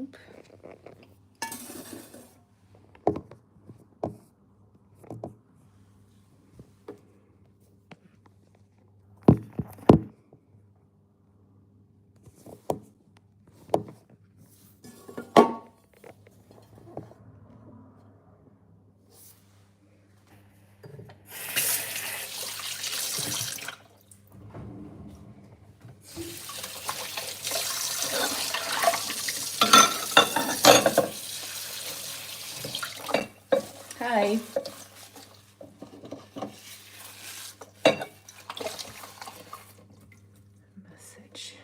Nope. Hi. Message.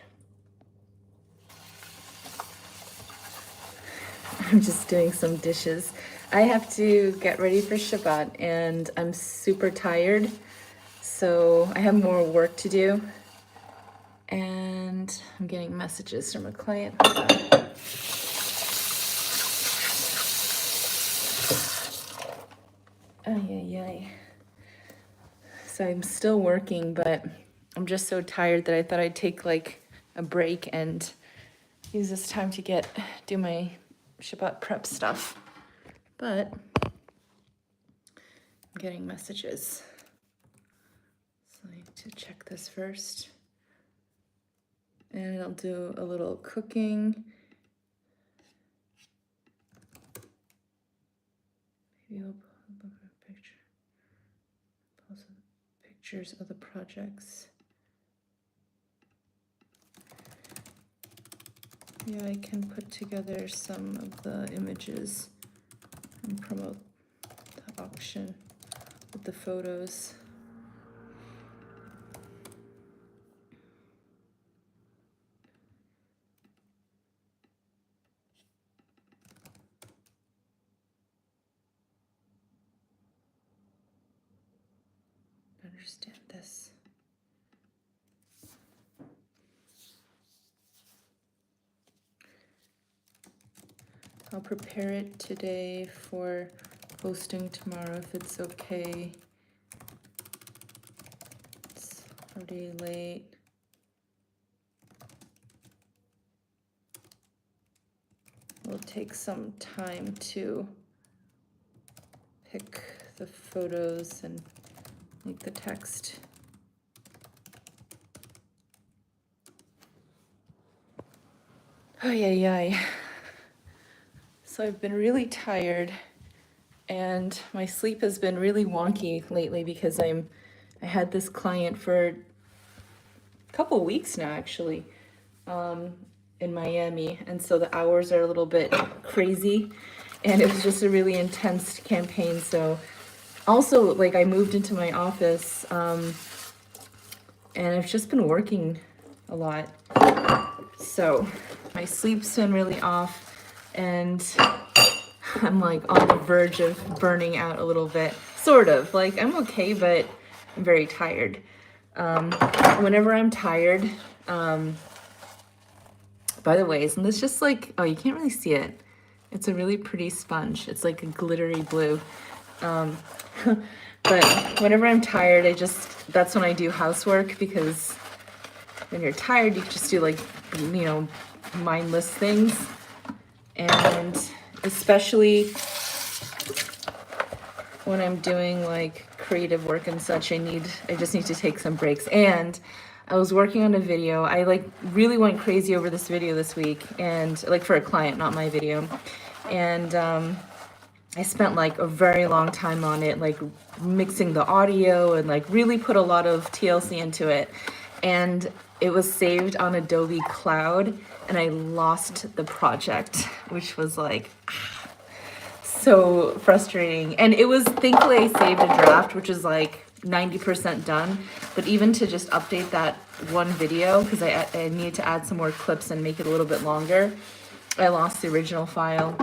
I'm just doing some dishes. I have to get ready for Shabbat and I'm super tired, so I have more work to do. And I'm getting messages from a client. Ay. So I'm still working, but I'm just so tired that I thought I'd take like a break and use this time to do my Shabbat prep stuff. But I'm getting messages. So I need to check this first. And I'll do a little cooking. Maybe I'll put a picture. Also pictures of the projects. Yeah, I can put together some of the images and promote the auction with the photos. Understand this. I'll prepare it today for posting tomorrow if it's okay. It's already late. It'll take some time to pick the photos and make the text. Ay. So I've been really tired and my sleep has been really wonky lately because I had this client for a couple of weeks now actually in Miami, and so the hours are a little bit crazy and it was just a really intense campaign. So also like I moved into my office and I've just been working a lot. So my sleep's been really off and I'm like on the verge of burning out a little bit. Sort of, like I'm okay, but I'm very tired. Whenever I'm tired, by the way, isn't this just like, oh, you can't really see it. It's a really pretty sponge. It's like a glittery blue. But whenever I'm tired, that's when I do housework, because when you're tired, you just do like, mindless things. And especially when I'm doing like creative work and such, I just need to take some breaks. And I was working on a video. I like really went crazy over this video this week, and like for a client, not my video. And I spent like a very long time on it, like mixing the audio and like really put a lot of TLC into it. And it was saved on Adobe Cloud and I lost the project, which was like so frustrating. And it was, thankfully I saved a draft, which is like 90% done. But even to just update that one video, because I needed to add some more clips and make it a little bit longer, I lost the original file.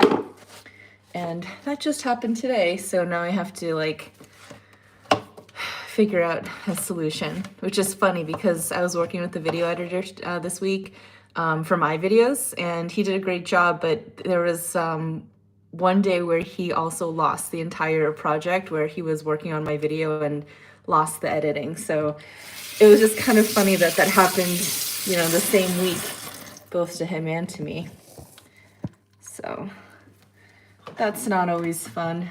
And that just happened today. So now I have to like figure out a solution, which is funny because I was working with the video editor this week for my videos, and he did a great job, but there was one day where he also lost the entire project where he was working on my video and lost the editing. So it was just kind of funny that happened, the same week, both to him and to me. So that's not always fun.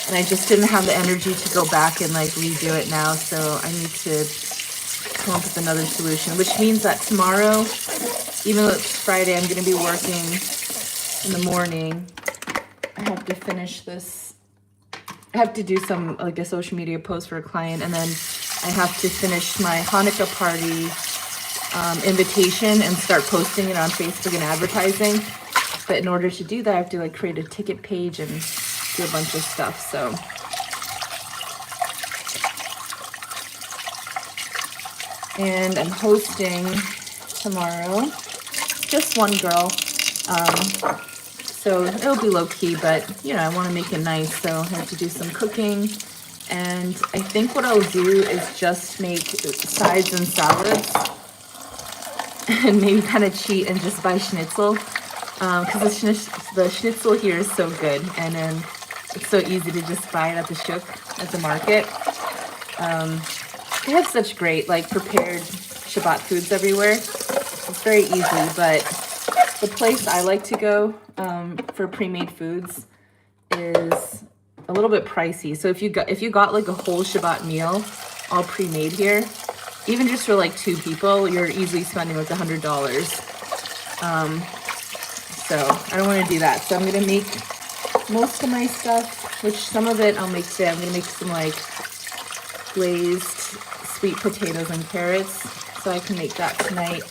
And I just didn't have the energy to go back and like redo it now. So I need to come up with another solution, which means that tomorrow, even though it's Friday, I'm going to be working in the morning. I have to finish this. I have to do some like a social media post for a client, and then I have to finish my Hanukkah party invitation and start posting it on Facebook and advertising. But in order to do that, I have to like create a ticket page and do a bunch of stuff. So and I'm hosting tomorrow, just one girl. So it'll be low key, but you know, I want to make it nice. So I have to do some cooking. And I think what I'll do is just make sides and salads and maybe kind of cheat and just buy schnitzel. Because the schnitzel here is so good. And then it's so easy to just buy it at the shuk, at the market. They have such great like prepared Shabbat foods everywhere. It's very easy, but the place I like to go for pre-made foods is a little bit pricey. So if you got like a whole Shabbat meal all pre-made here, even just for like 2 people, you're easily spending like $100. So I don't want to do that. So I'm gonna make most of my stuff, which some of it I'll make today. I'm gonna make some like glazed sweet potatoes and carrots, so I can make that tonight.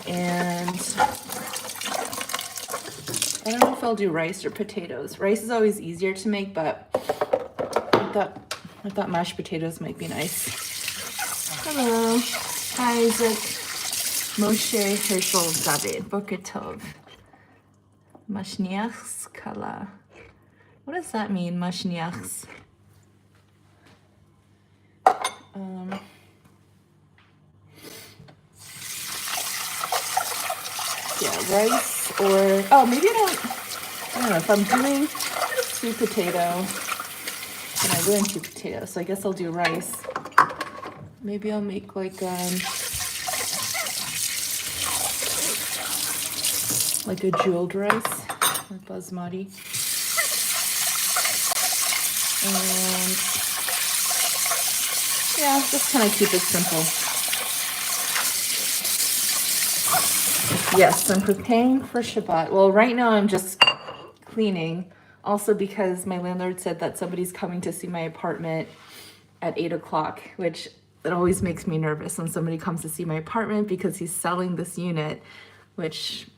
And I don't know if I'll do rice or potatoes. Rice is always easier to make, but I thought mashed potatoes might be nice. Hello. Hi, Isaac. Moshe, Herschel, David. Boker Tov. Mashniachs Kala. What does that mean, Mashniachs? Yeah, rice or, oh, maybe I don't know, if I'm doing sweet potato, then I'm doing sweet potato, so I guess I'll do rice. Maybe I'll make like a jeweled rice, or basmati. And yeah, just kind of keep it simple. Yes, I'm preparing for Shabbat. Well, right now I'm just cleaning. Also because my landlord said that somebody's coming to see my apartment at 8 o'clock, which it always makes me nervous when somebody comes to see my apartment because he's selling this unit, which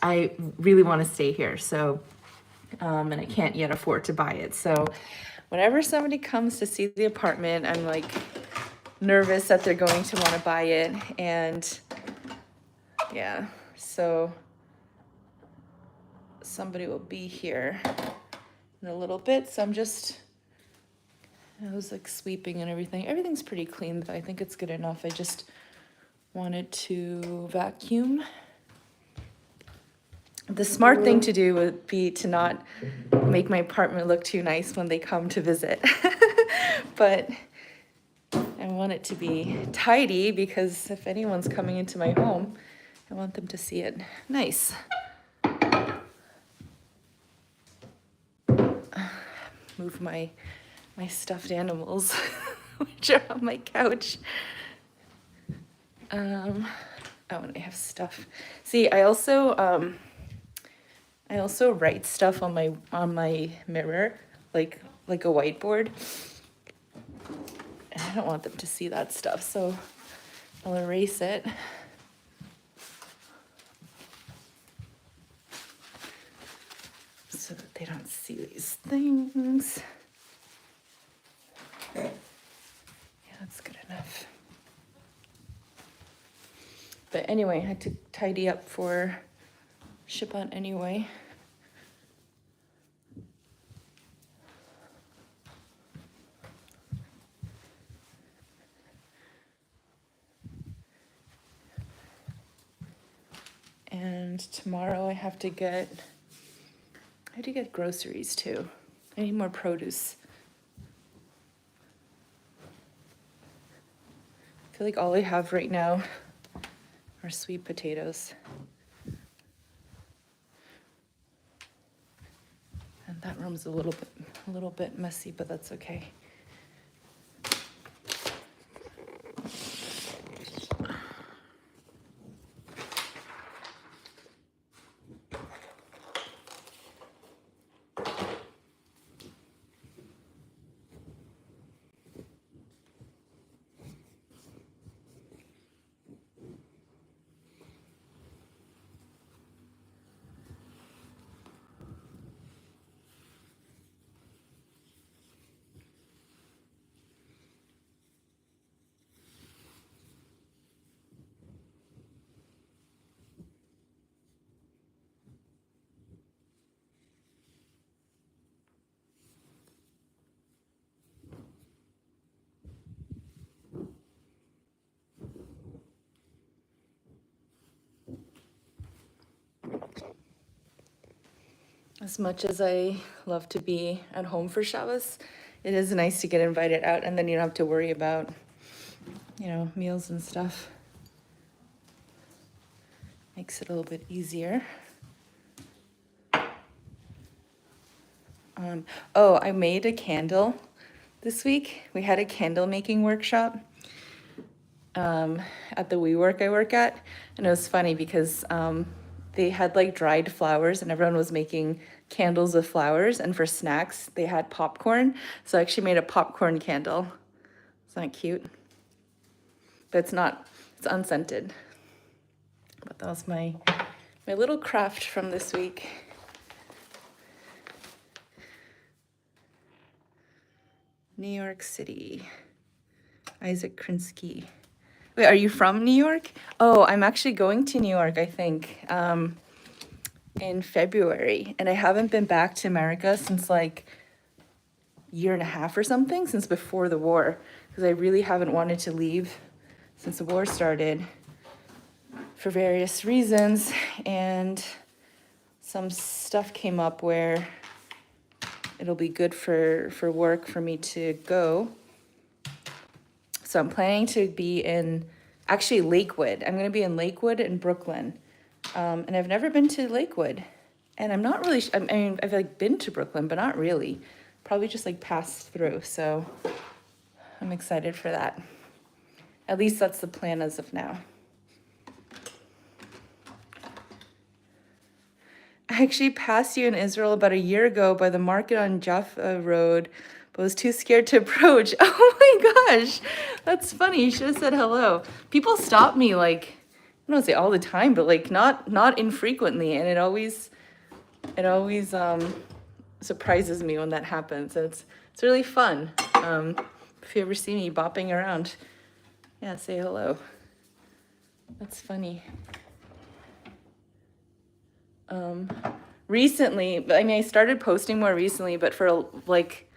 I really want to stay here. So, and I can't yet afford to buy it. So whenever somebody comes to see the apartment, I'm like nervous that they're going to want to buy it. And yeah, so somebody will be here in a little bit. So I was like sweeping and everything. Everything's pretty clean, but I think it's good enough. I just wanted to vacuum. The smart thing to do would be to not make my apartment look too nice when they come to visit. But I want it to be tidy because if anyone's coming into my home, I want them to see it nice. Move my stuffed animals, which are on my couch. Oh, and I have stuff. See, I also write stuff on my mirror, like a whiteboard. And I don't want them to see that stuff, so I'll erase it. So that they don't see these things. Yeah, that's good enough. But anyway, I had to tidy up for Shabbat anyway. And tomorrow I have to get groceries too. I need more produce. I feel like all I have right now are sweet potatoes. That room's a little bit messy, but that's okay. As much as I love to be at home for Shabbos, it is nice to get invited out, and then you don't have to worry about, meals and stuff. Makes it a little bit easier. I made a candle this week. We had a candle making workshop at the WeWork I work at, and it was funny because they had like dried flowers and everyone was making candles with flowers, and for snacks they had popcorn. So I actually made a popcorn candle. Isn't that cute? But it's unscented. But that was my little craft from this week. New York City. Isaac Krinsky. Wait, are you from New York? Oh, I'm actually going to New York, I think, in February. And I haven't been back to America since like a year and a half or something, since before the war, because I really haven't wanted to leave since the war started for various reasons. And some stuff came up where it'll be good for work for me to go. So I'm planning to be in, actually Lakewood. I'm gonna be in Lakewood and Brooklyn. And I've never been to Lakewood. And I'm not really, I mean, I've like been to Brooklyn, but not really. Probably just like passed through, so I'm excited for that. At least that's the plan as of now. I actually passed you in Israel about a year ago by the market on Jaffa Road, but was too scared to approach. Oh my gosh, that's funny. You should have said hello. People stop me like, I don't say all the time, but like not infrequently, and it always surprises me when that happens. And it's really fun. If you ever see me bopping around, yeah, say hello. That's funny. Recently, I mean, I started posting more recently, but for like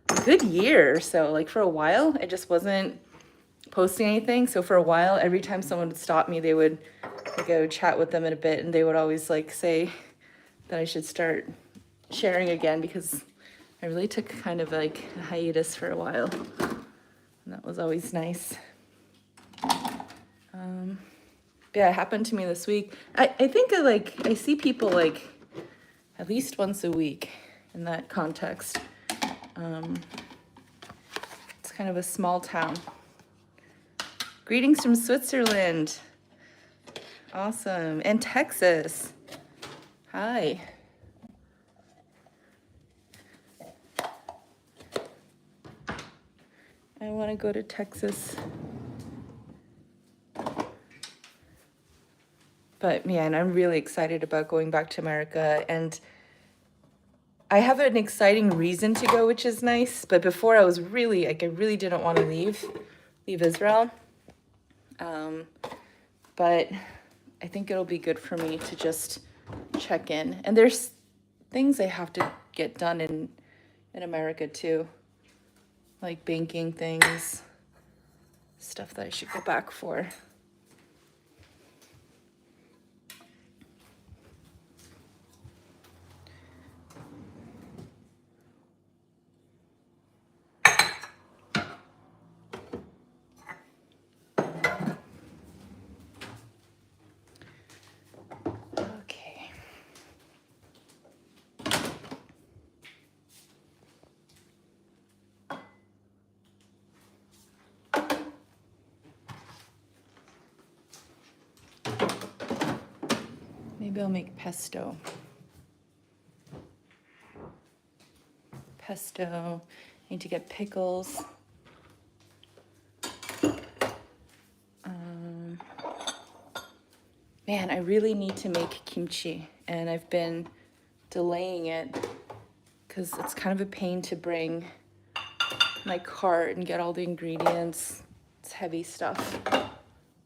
a good year or so, like for a while, I just wasn't posting anything. So for a while, every time someone would stop me, they would go chat with them in a bit, and they would always like say that I should start sharing again, because I really took kind of like a hiatus for a while, and that was always nice. Yeah, it happened to me this week. I think I see people like at least once a week in that context. It's kind of a small town. Greetings from Switzerland. Awesome. And Texas. Hi. I want to go to Texas. But man, I'm really excited about going back to America, and I have an exciting reason to go, which is nice. But before I was really, like, I really didn't want to leave Israel. But I think it'll be good for me to just check in. And there's things I have to get done in America too, like banking things, stuff that I should go back for. Maybe I'll make pesto. Need to get pickles. Man, I really need to make kimchi, and I've been delaying it because it's kind of a pain to bring my cart and get all the ingredients. It's heavy stuff,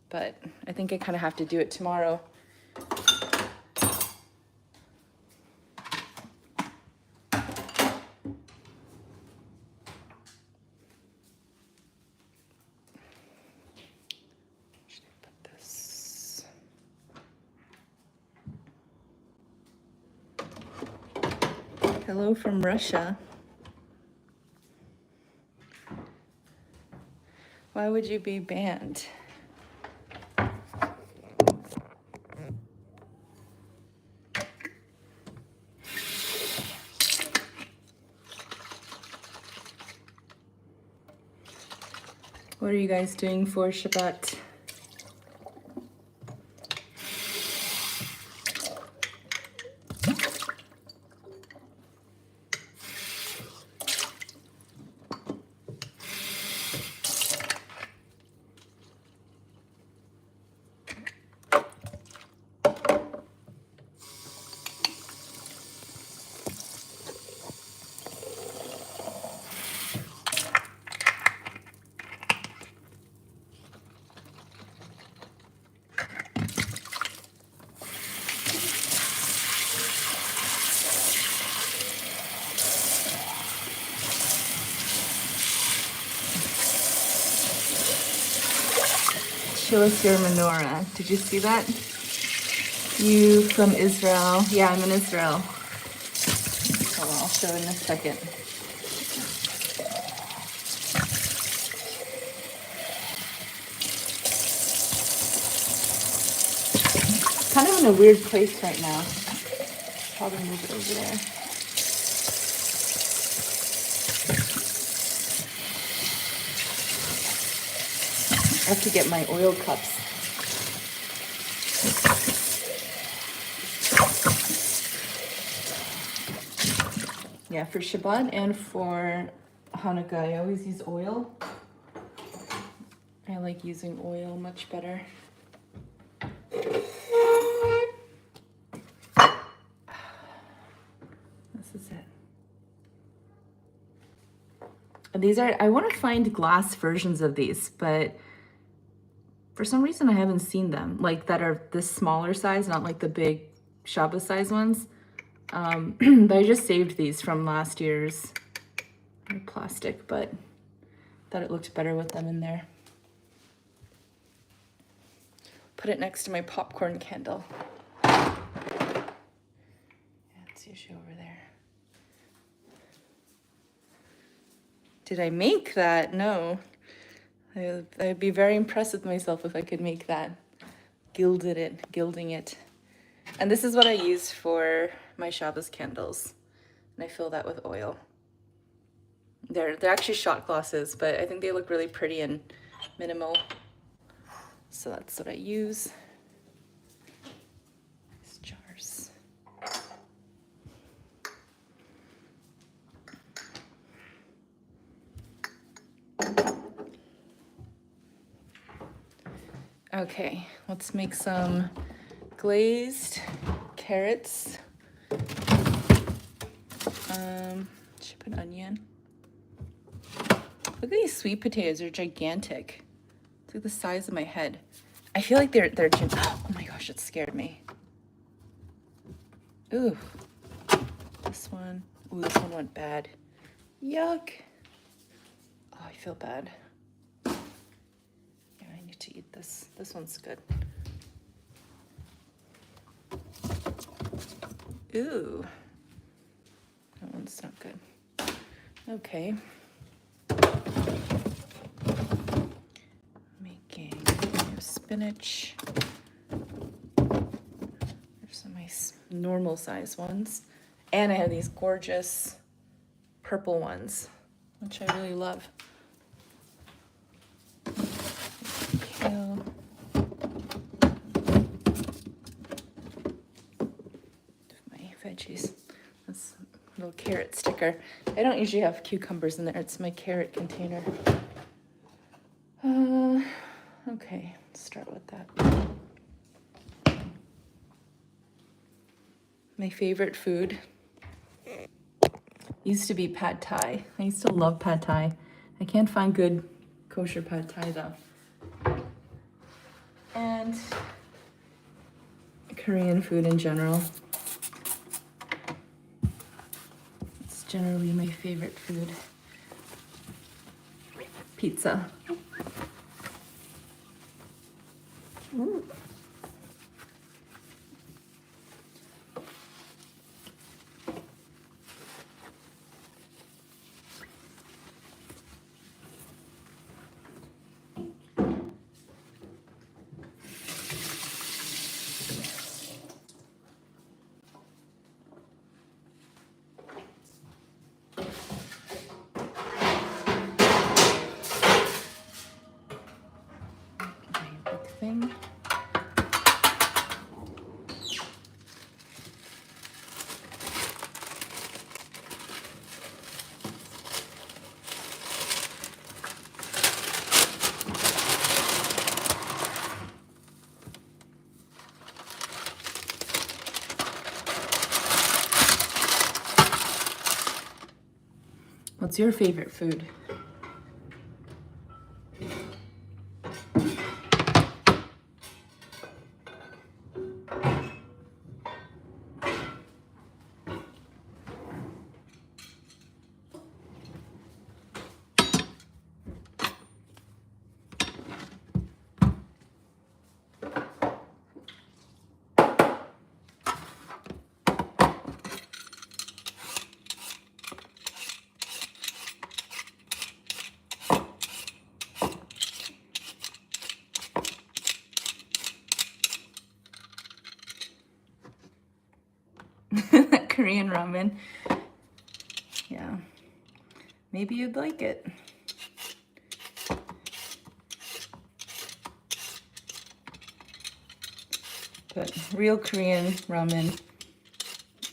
but I think I kind of have to do it tomorrow. Hello from Russia. Why would you be banned? What are you guys doing for Shabbat? Show us your menorah. Did you see that? You from Israel. Yeah, I'm in Israel. Hold on, I'll show in a second. Kind of in a weird place right now. Probably move it over there. I have to get my oil cups. Yeah, for Shabbat and for Hanukkah, I always use oil. I like using oil much better. This is it. And these are, I want to find glass versions of these, but for some reason I haven't seen them, like that are this smaller size, not like the big Shabbat size ones. But I just saved these from last year's. They're plastic, but thought it looked better with them in there. Put it next to my popcorn candle. Yeah, it's usually over there. Did I make that? No. I'd be very impressed with myself if I could make that. Gilding it. And this is what I use for my Shabbos candles. And I fill that with oil. They're actually shot glasses, but I think they look really pretty and minimal. So that's what I use. These jars. Okay, let's make some glazed carrots. Should put onion. Look at these sweet potatoes, they're gigantic. It's like the size of my head. I feel like they're oh my gosh, it scared me. Ooh. This one. Ooh, this one went bad. Yuck. Oh, I feel bad. Yeah, I need to eat this. This one's good. Ooh. That one's not good. Okay. Making spinach. There's some nice normal size ones. And I have these gorgeous purple ones, which I really love. Kale. carrot sticker. I don't usually have cucumbers in there. It's my carrot container. Okay, let's start with that. My favorite food used to be pad thai. I used to love pad thai. I can't find good kosher pad thai though. And Korean food in general. It's generally my favorite food. Pizza. Ooh. Thing. What's your favorite food? Korean ramen. Yeah, maybe you'd like it. But real Korean ramen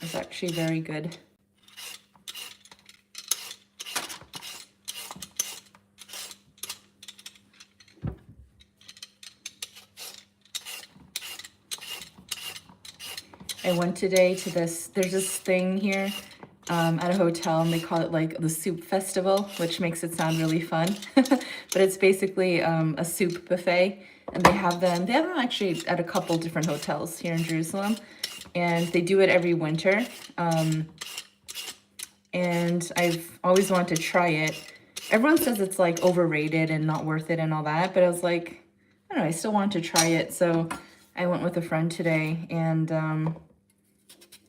is actually very good. I went today to there's this thing here at a hotel, and they call it like the soup festival, which makes it sound really fun. But it's basically a soup buffet, and they have them actually at a couple different hotels here in Jerusalem, and they do it every winter. And I've always wanted to try it. Everyone says it's like overrated and not worth it and all that, but I was like, I don't know, I still want to try it. So I went with a friend today, and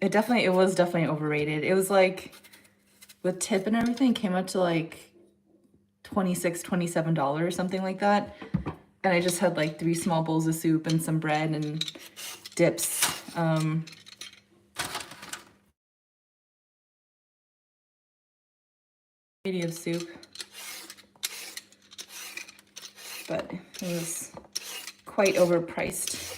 it was definitely overrated. It was like, with tip and everything, came up to like $26, $27 or something like that. And I just had like 3 small bowls of soup and some bread and dips. Of soup, but it was quite overpriced.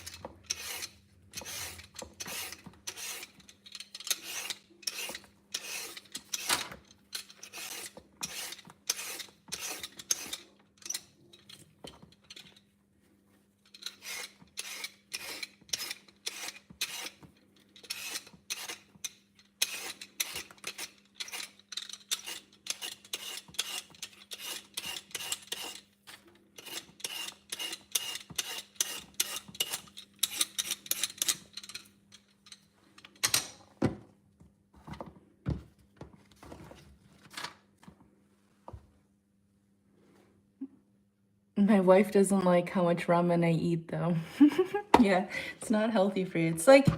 My wife doesn't like how much ramen I eat though. Yeah, it's not healthy for you. It's like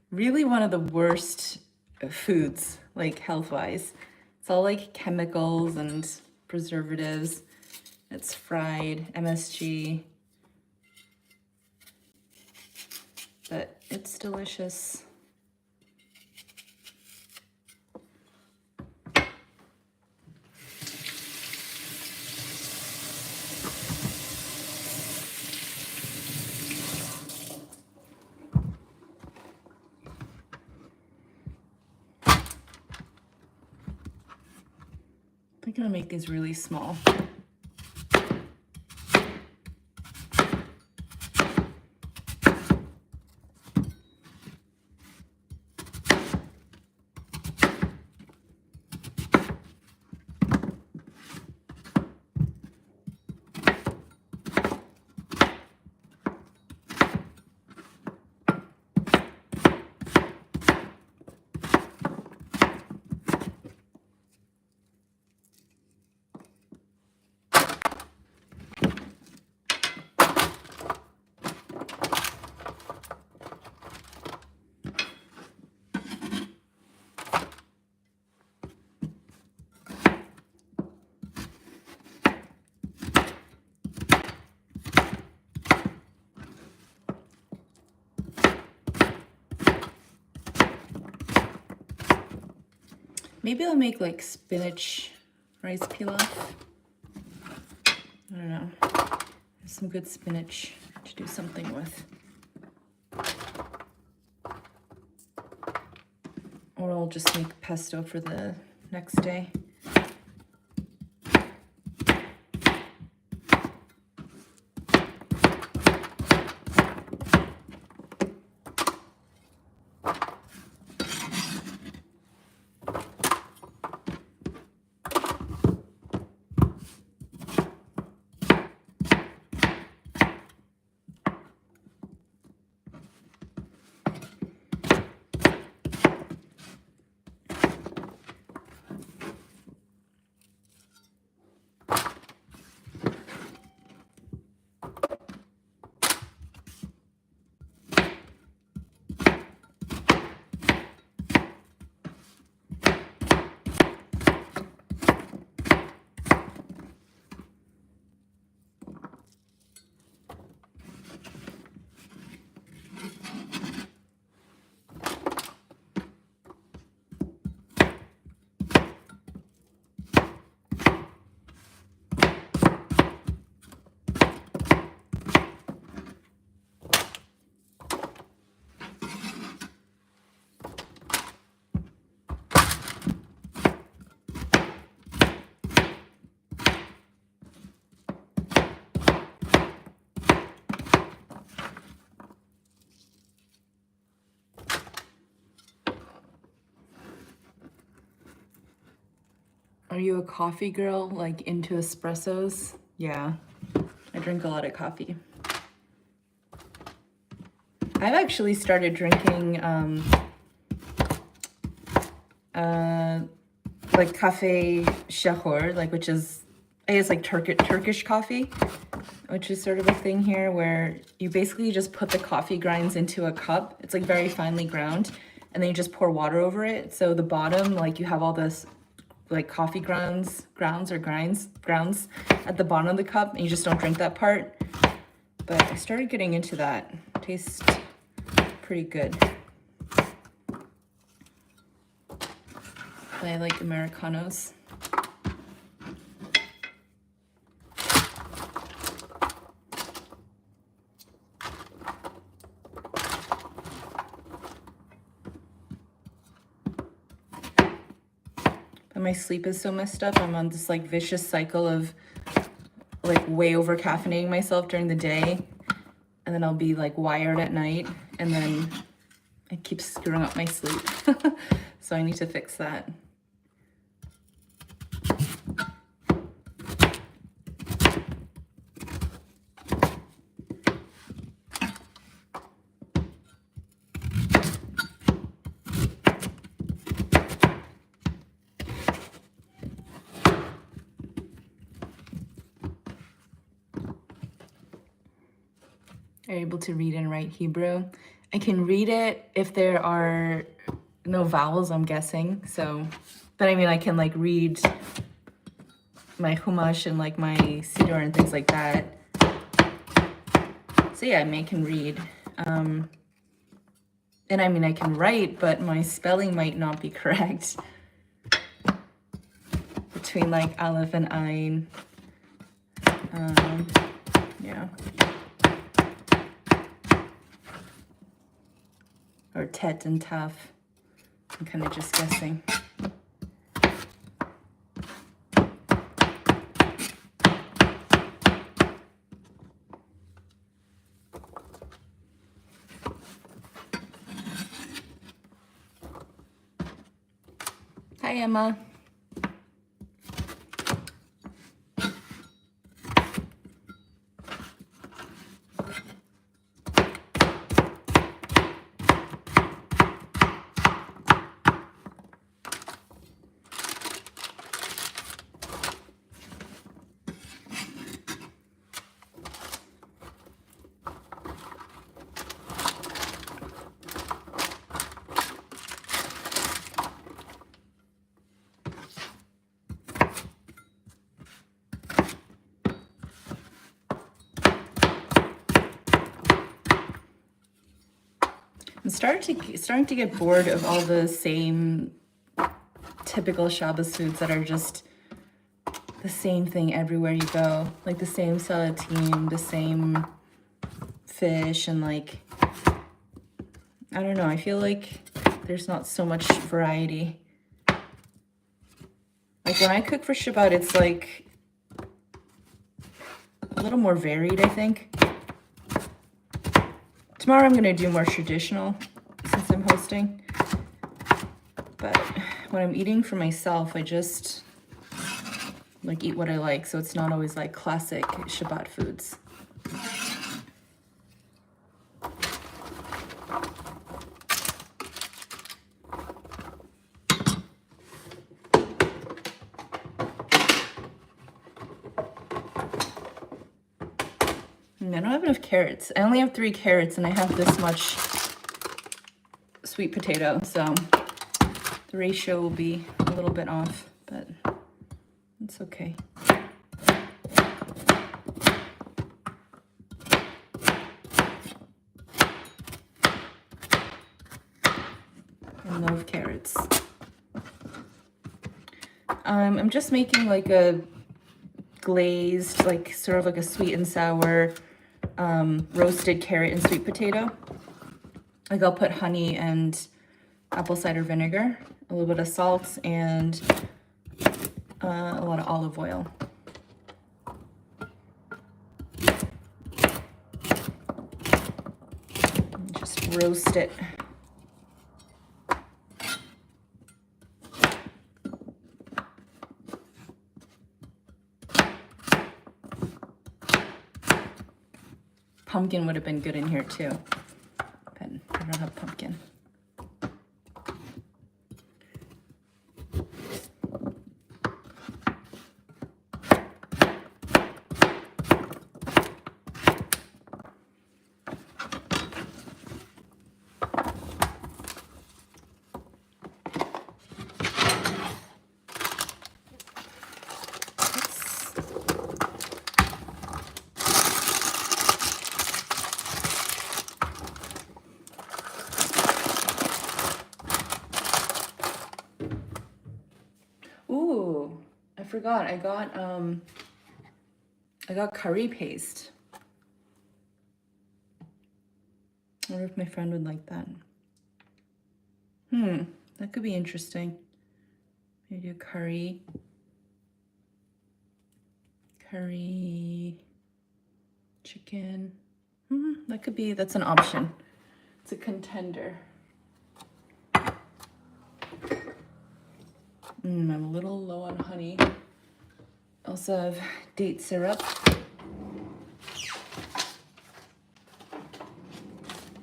really one of the worst foods, like health-wise. It's all like chemicals and preservatives. It's fried, MSG. But it's delicious. I'm gonna make these really small. Maybe I'll make like spinach rice pilaf. I don't know. There's some good spinach to do something with. Or I'll just make pesto for the next day. Are you a coffee girl, like into espressos? Yeah, I drink a lot of coffee. I've actually started drinking like cafe shahor, like which is, I guess like Turkish coffee, which is sort of a thing here where you basically just put the coffee grinds into a cup. It's like very finely ground, and then you just pour water over it. So the bottom, like you have all this like coffee grounds at the bottom of the cup, and you just don't drink that part. But I started getting into that. Tastes pretty good. I like Americanos. But my sleep is so messed up. I'm on this like vicious cycle of like way over caffeinating myself during the day, and then I'll be like wired at night, and then it keeps screwing up my sleep. So I need to fix that. Are you able to read and write Hebrew? I can read it if there are no vowels, I'm guessing. So, but I mean, I can like read my Chumash and like my Siddur and things like that. So yeah, I mean, I can read. And I mean, I can write, but my spelling might not be correct. Between like Aleph and Ayin. Yeah. Or Tet and Taf. I'm kind of just guessing. Hi, Emma. I'm starting to get bored of all the same typical Shabbos foods that are just the same thing everywhere you go. Like the same salatim, the same fish, and like, I don't know, I feel like there's not so much variety. Like when I cook for Shabbat, it's like a little more varied, I think. Tomorrow I'm gonna do more traditional since I'm hosting. But when I'm eating for myself, I just like eat what I like. So it's not always like classic Shabbat foods. I don't have enough carrots. I only have 3 carrots and I have this much sweet potato, so the ratio will be a little bit off, but it's okay. I love carrots. I'm just making like a glazed, like sort of like a sweet and sour roasted carrot and sweet potato. Like I'll put honey and apple cider vinegar, a little bit of salt, and a lot of olive oil. And just roast it. Pumpkin would have been good in here too, but I don't have pumpkin. Ooh, I forgot. I got curry paste. I wonder if my friend would like that. That could be interesting. Maybe a curry chicken. That's an option. It's a contender. I'm a little low on honey. Also have date syrup.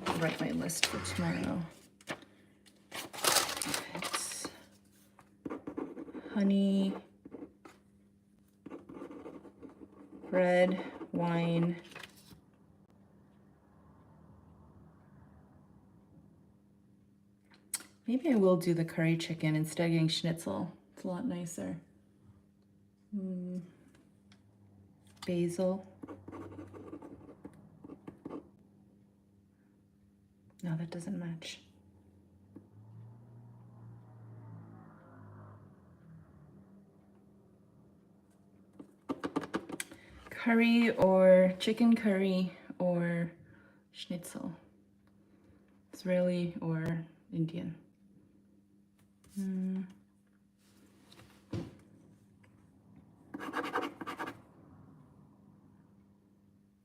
I'll write my list for tomorrow. It's honey, bread, wine, maybe I will do the curry chicken instead of getting schnitzel. It's a lot nicer. Basil. No, that doesn't match. Curry or chicken curry or schnitzel. Israeli or Indian.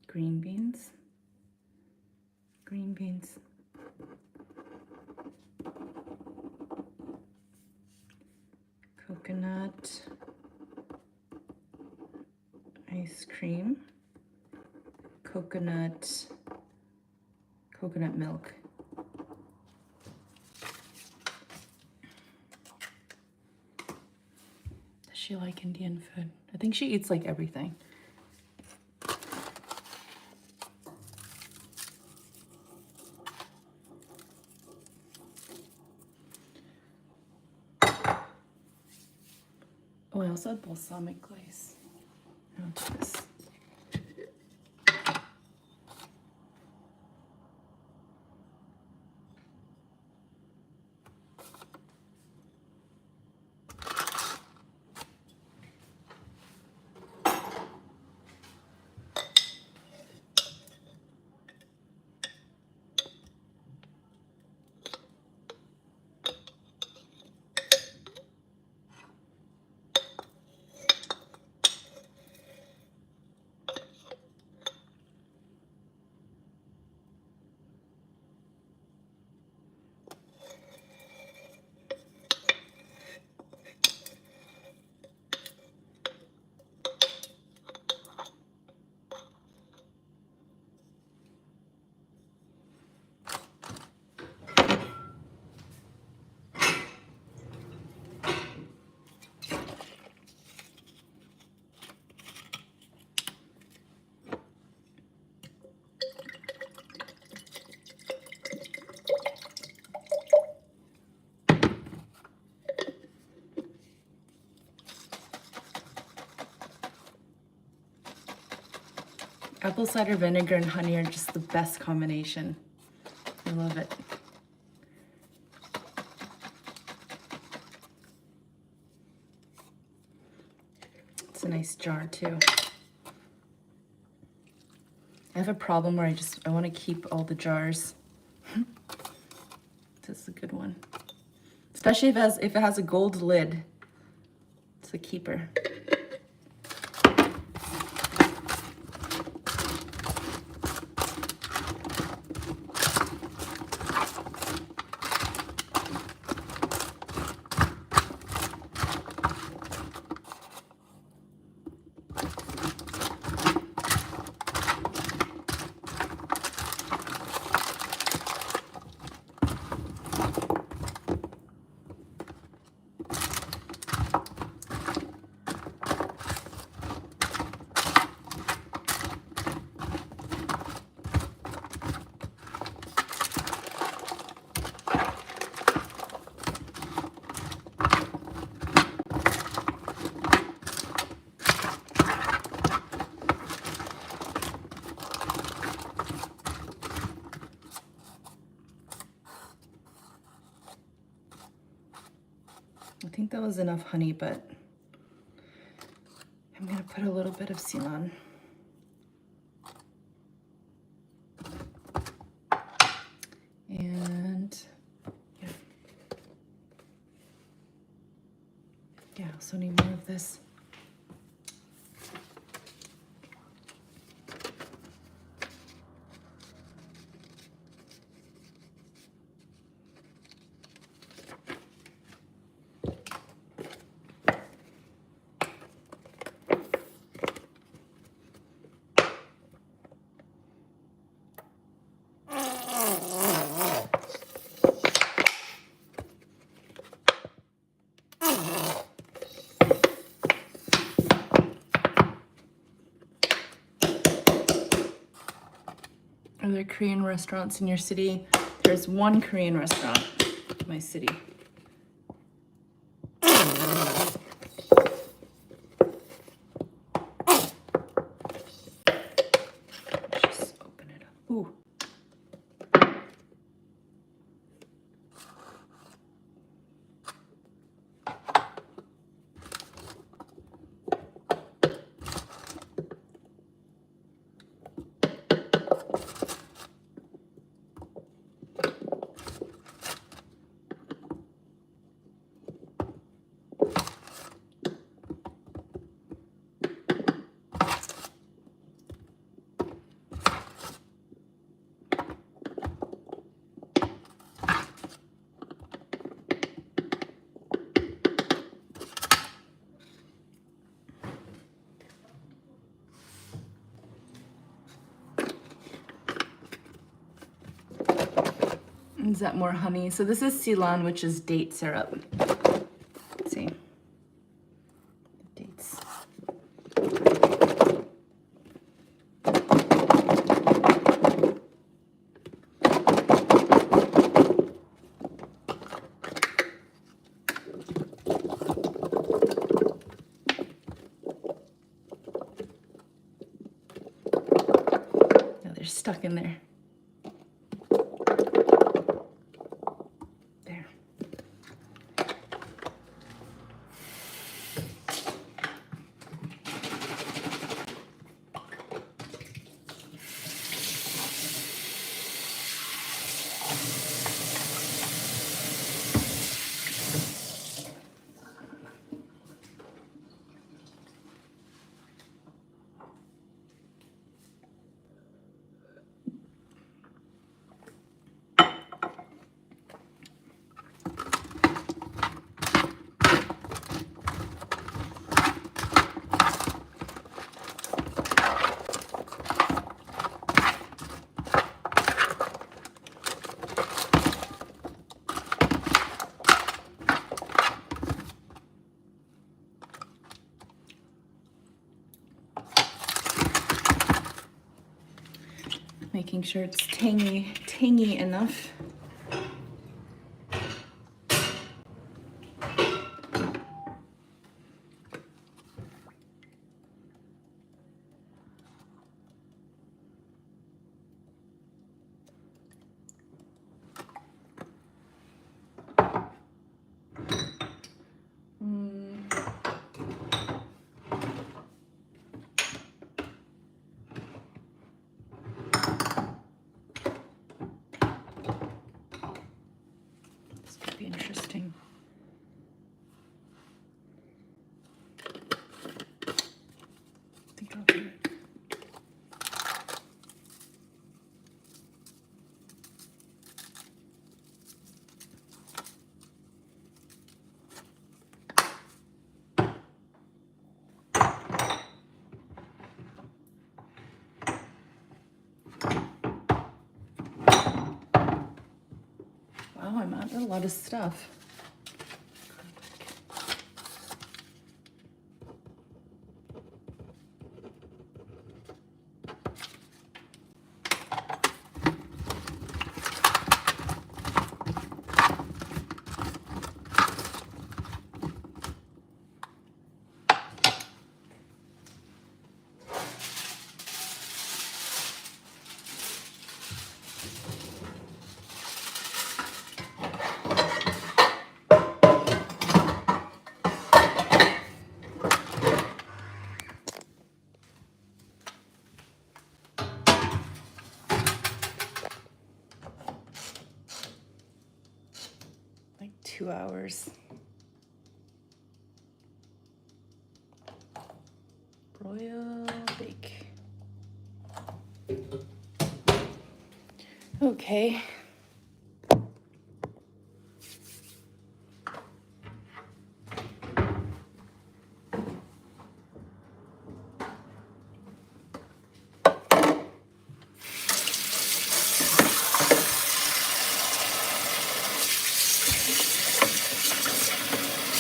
Green beans. Green beans. ice cream, coconut milk. Does she like Indian food? I think she eats like everything. Oh, I also had balsamic glaze. I'll do this. Apple cider vinegar and honey are just the best combination. I love it. It's a nice jar too. I have a problem where I want to keep all the jars. This is a good one. Especially if it has a gold lid. It's a keeper. I think that was enough honey, but I'm gonna put a little bit of Ceylon. And yeah, also need more of this. Are there Korean restaurants in your city? There's one Korean restaurant in my city. Just open it up. Ooh. Is that more honey? So this is Ceylon, which is date syrup. Let's see. Dates. Oh, they're stuck in there. Making sure it's tangy enough. This could be interesting. I think I'll do it. Wow, I'm adding a lot of stuff. Like 2 hours. Broil, bake. Okay.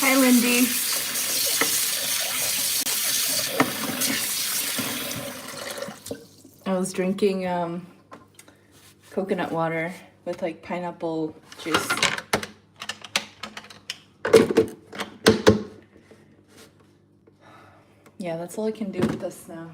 Hi, Lindy. I was drinking coconut water with like pineapple juice. Yeah, that's all I can do with this now.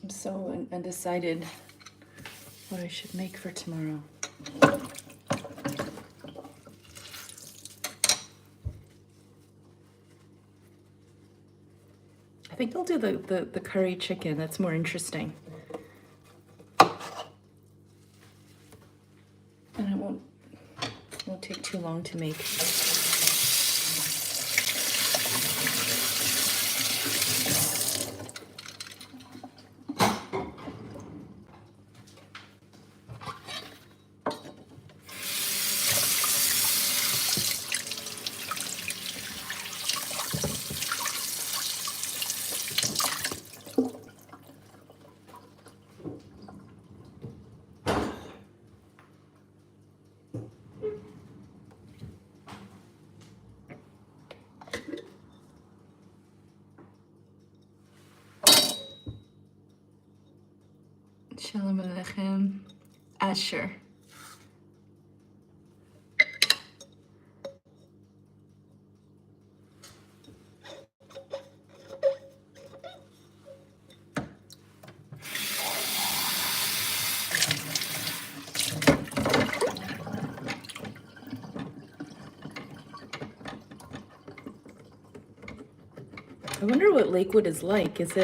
I'm so undecided what I should make for tomorrow. I think I'll do the curry chicken. That's more interesting. And it won't take too long to make. Shalom Aleichem. Asher. I wonder what Lakewood is like. Is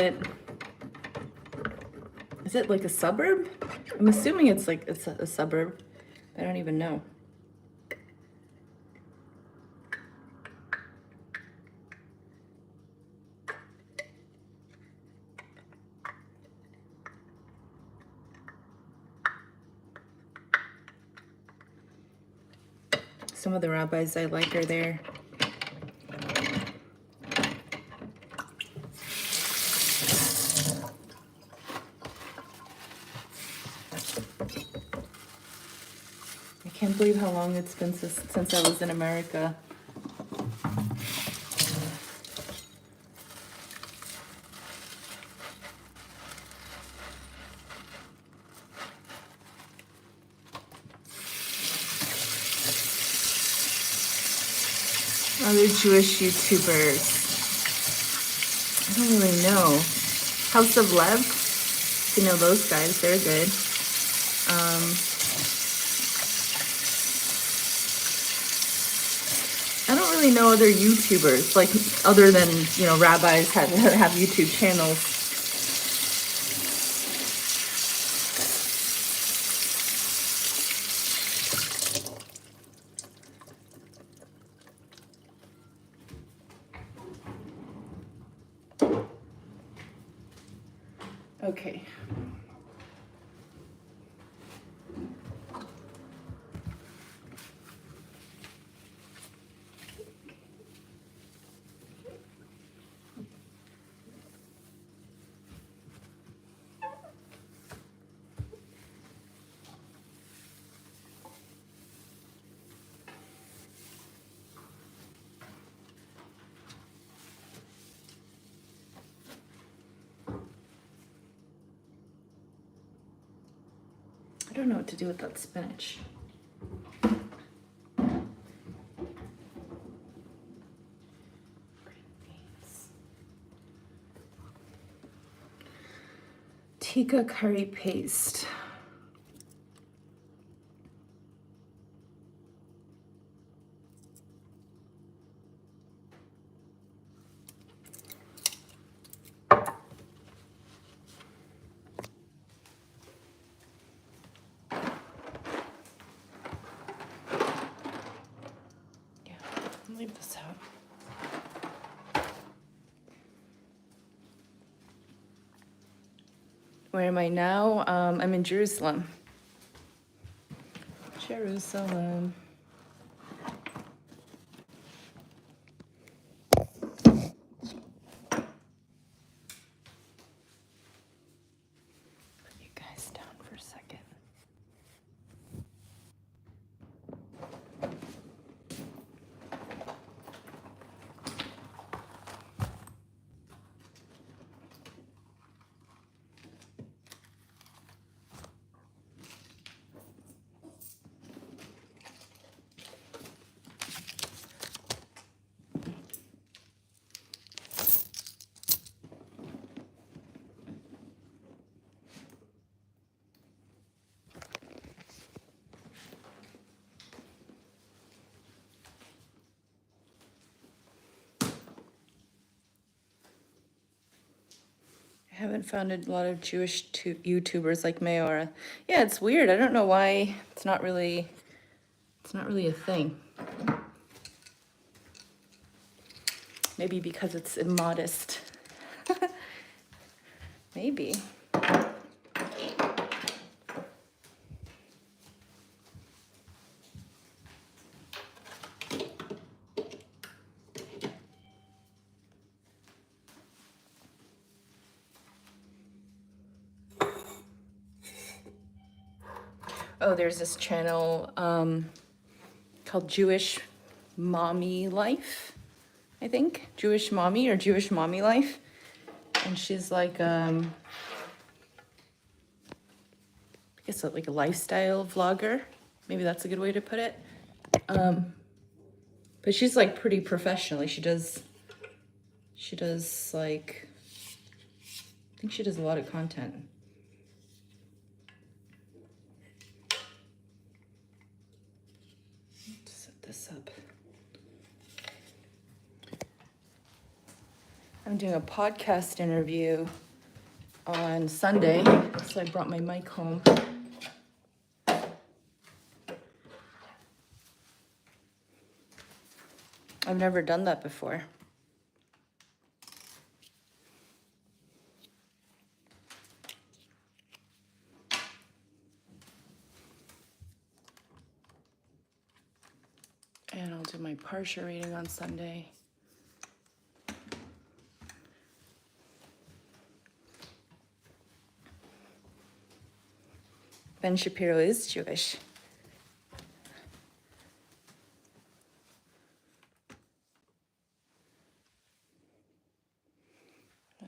it like a suburb? I'm assuming it's a suburb. I don't even know. Some of the rabbis I like are there. I can't believe how long it's been since I was in America. Other Jewish YouTubers. I don't really know. House of Lev. You know those guys, they're good. I don't really know other YouTubers, like other than, you know, rabbis have YouTube channels. Okay. I don't know what to do with that spinach. Tikka curry paste. Leave this out. Where am I now? I'm in Jerusalem. Jerusalem. Put you guys down for a second. I haven't found a lot of Jewish YouTubers like Meorah. Yeah, it's weird. I don't know why it's not really a thing. Maybe because it's immodest. Maybe. Oh, there's this channel called Jewish Mommy Life, I think. Jewish Mommy or Jewish Mommy Life. And she's like, guess like a lifestyle vlogger. Maybe that's a good way to put it. But she's like pretty professionally. She does like, I think she does a lot of content. Let's set this up. I'm doing a podcast interview on Sunday, so I brought my mic home. I've never done that before. And I'll do my Parsha reading on Sunday. Ben Shapiro is Jewish.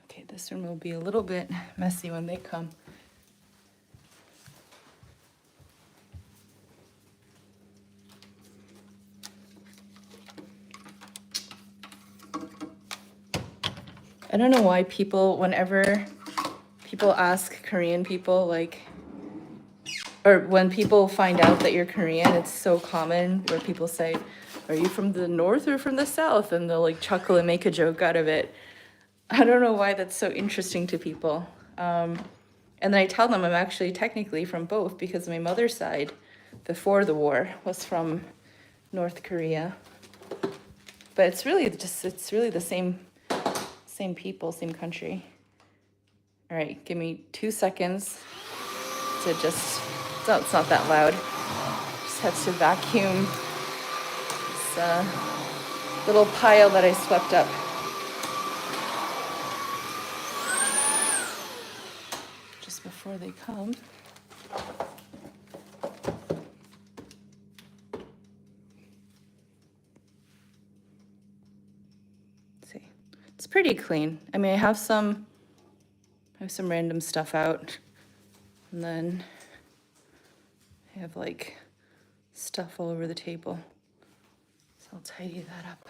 Okay, this room will be a little bit messy when they come. I don't know why whenever people ask Korean people, like, or when people find out that you're Korean, it's so common where people say, are you from the north or from the south? And they'll like chuckle and make a joke out of it. I don't know why that's so interesting to people. And then I tell them I'm actually technically from both because my mother's side, before the war, was from North Korea. But it's really the same people, same country. All right, give me 2 seconds to just, no, it's not that loud. Just have to vacuum this little pile that I swept up. Just before they come. Let's see, it's pretty clean. I mean, I have some random stuff out, and then I have like stuff all over the table. So I'll tidy that up.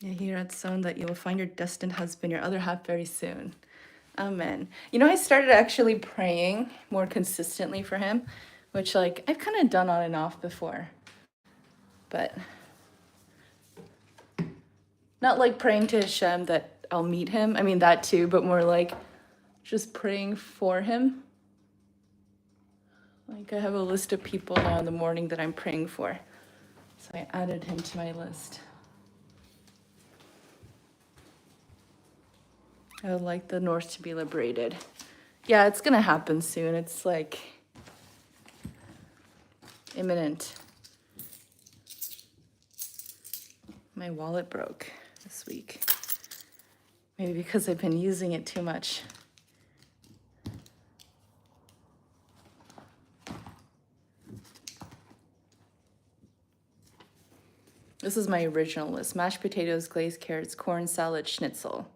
Yeah, hear at sown that you will find your destined husband, your other half, very soon. Amen. You know, I started actually praying more consistently for him, which like I've kind of done on and off before. But not like praying to Hashem that I'll meet him. I mean, that too, but more like just praying for him. Like I have a list of people now in the morning that I'm praying for. So I added him to my list. I would like the North to be liberated. Yeah, it's gonna happen soon. It's like imminent. My wallet broke this week. Maybe because I've been using it too much. This is my original list. Mashed potatoes, glazed carrots, corn salad, schnitzel,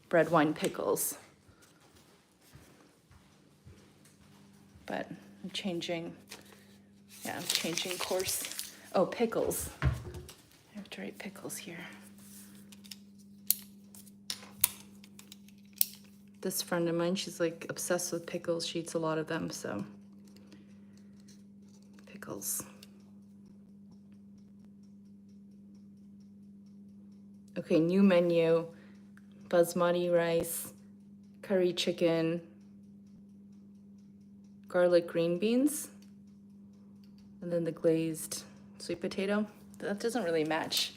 bread, wine, pickles. But I'm changing course. Oh, pickles. I have to write pickles here. This friend of mine, she's like obsessed with pickles. She eats a lot of them, so pickles. Okay, new menu. Basmati rice, curry chicken, garlic green beans, and then the glazed sweet potato. That doesn't really match.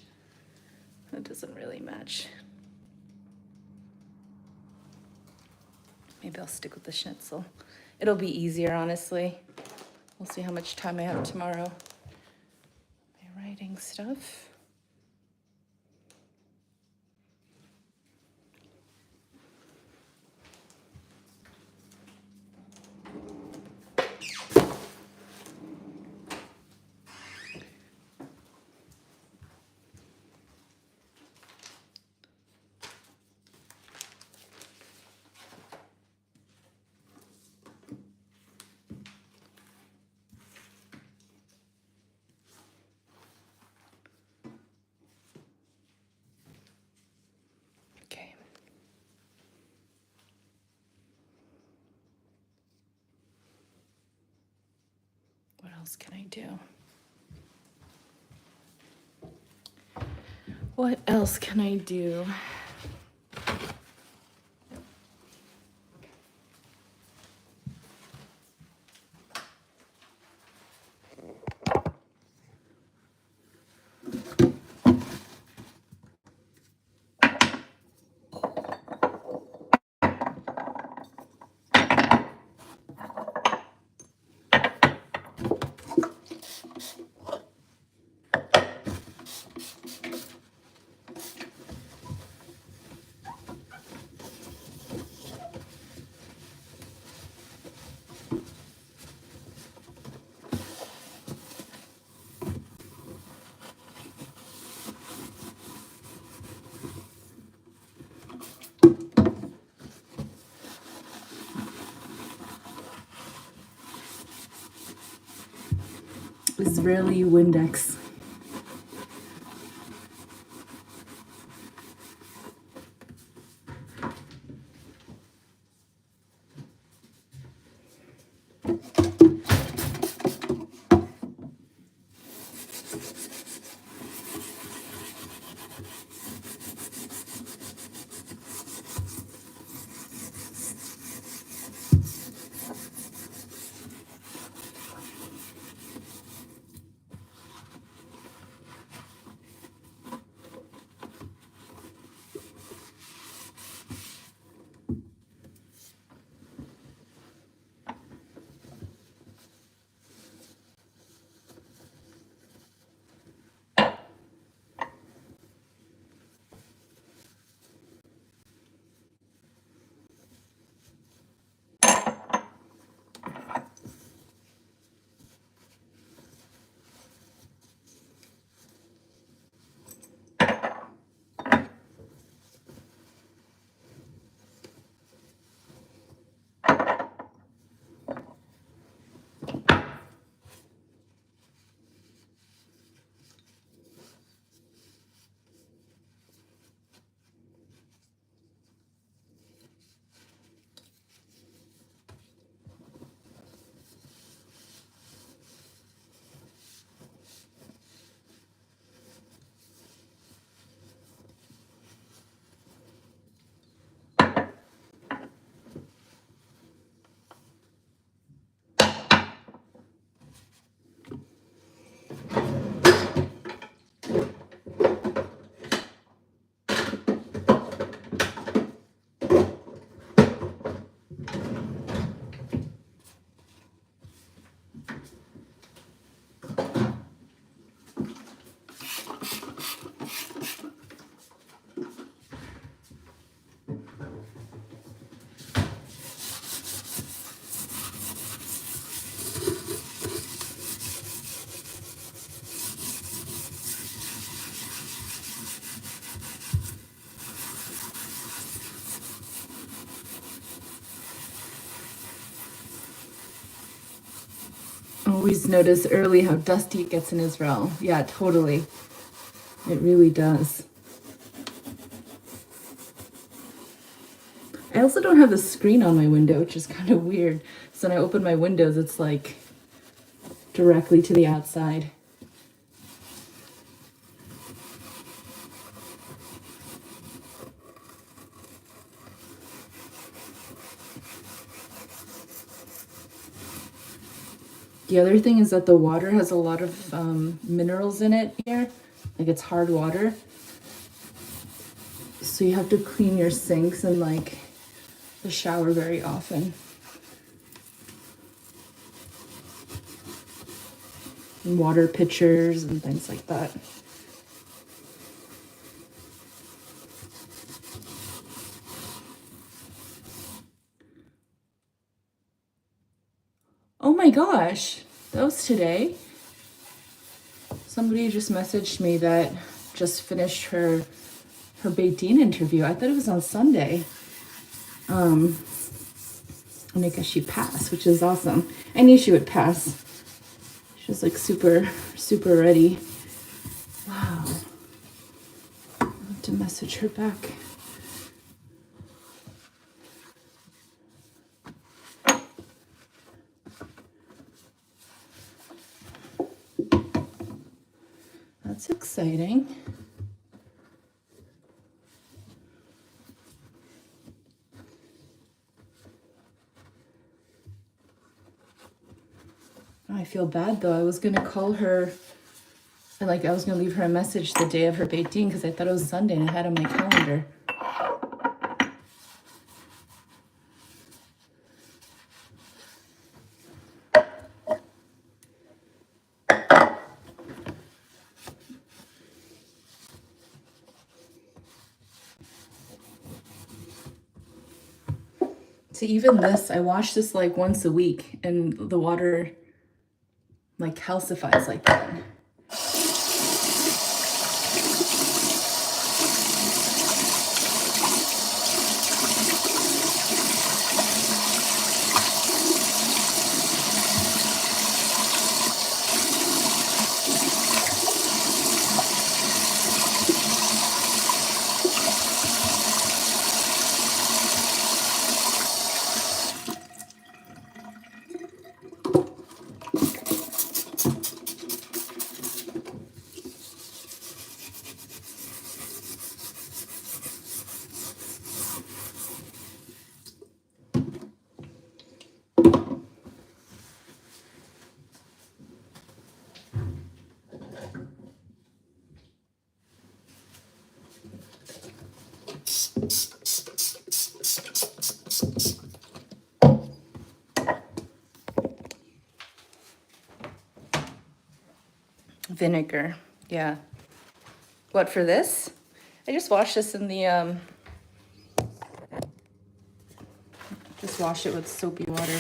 Maybe I'll stick with the schnitzel. It'll be easier, honestly. We'll see how much time I have tomorrow. My writing stuff. else can I do? What else can I do? Israeli Windex. Always notice early how dusty it gets in Israel. Yeah, totally. It really does. I also don't have a screen on my window, which is kind of weird. So when I open my windows, it's like directly to the outside. The other thing is that the water has a lot of minerals in it here, like it's hard water. So you have to clean your sinks and like the shower very often. And water pitchers and things like that. Oh my gosh, that was today. Somebody just messaged me that just finished her Beit Din interview. I thought it was on Sunday. And I guess she passed, which is awesome. I knew she would pass. She was like super, super ready. Wow. I have to message her back. It's exciting. I feel bad though. I was gonna call her, and I was gonna leave her a message the day of her Beit Din because I thought it was Sunday and I had it on my calendar. So even this, I wash this like once a week and the water like calcifies like that. Vinegar, yeah. What, for this? I just wash this in the, just wash it with soapy water.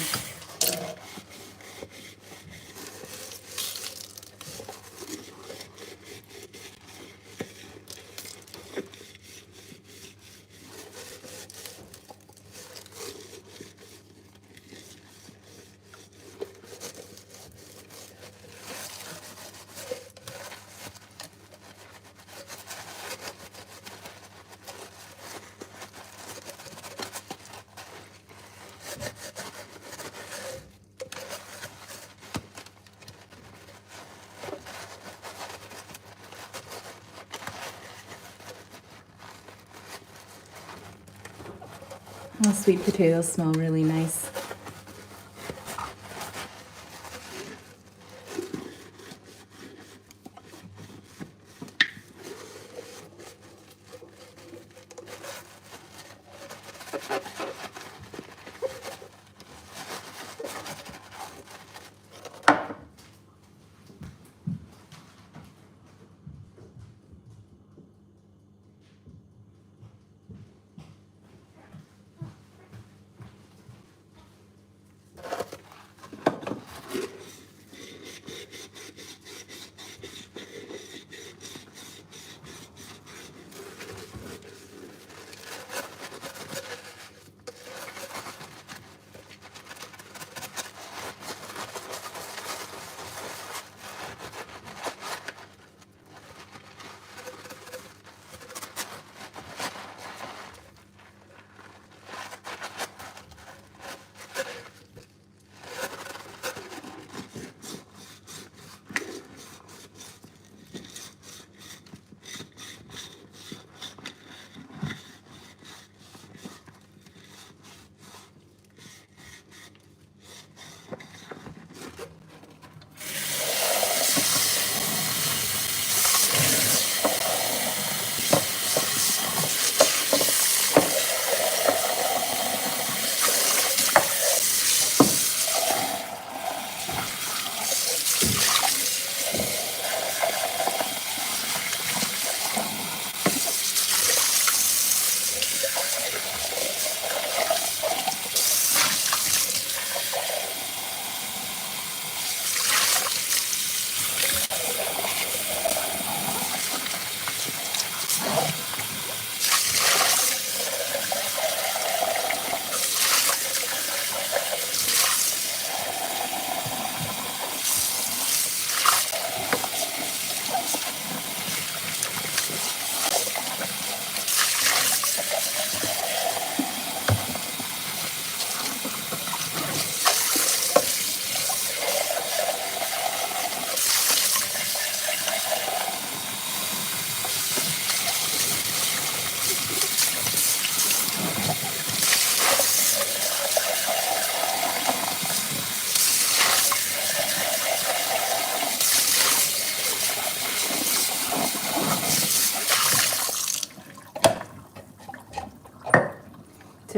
The sweet potatoes smell really nice.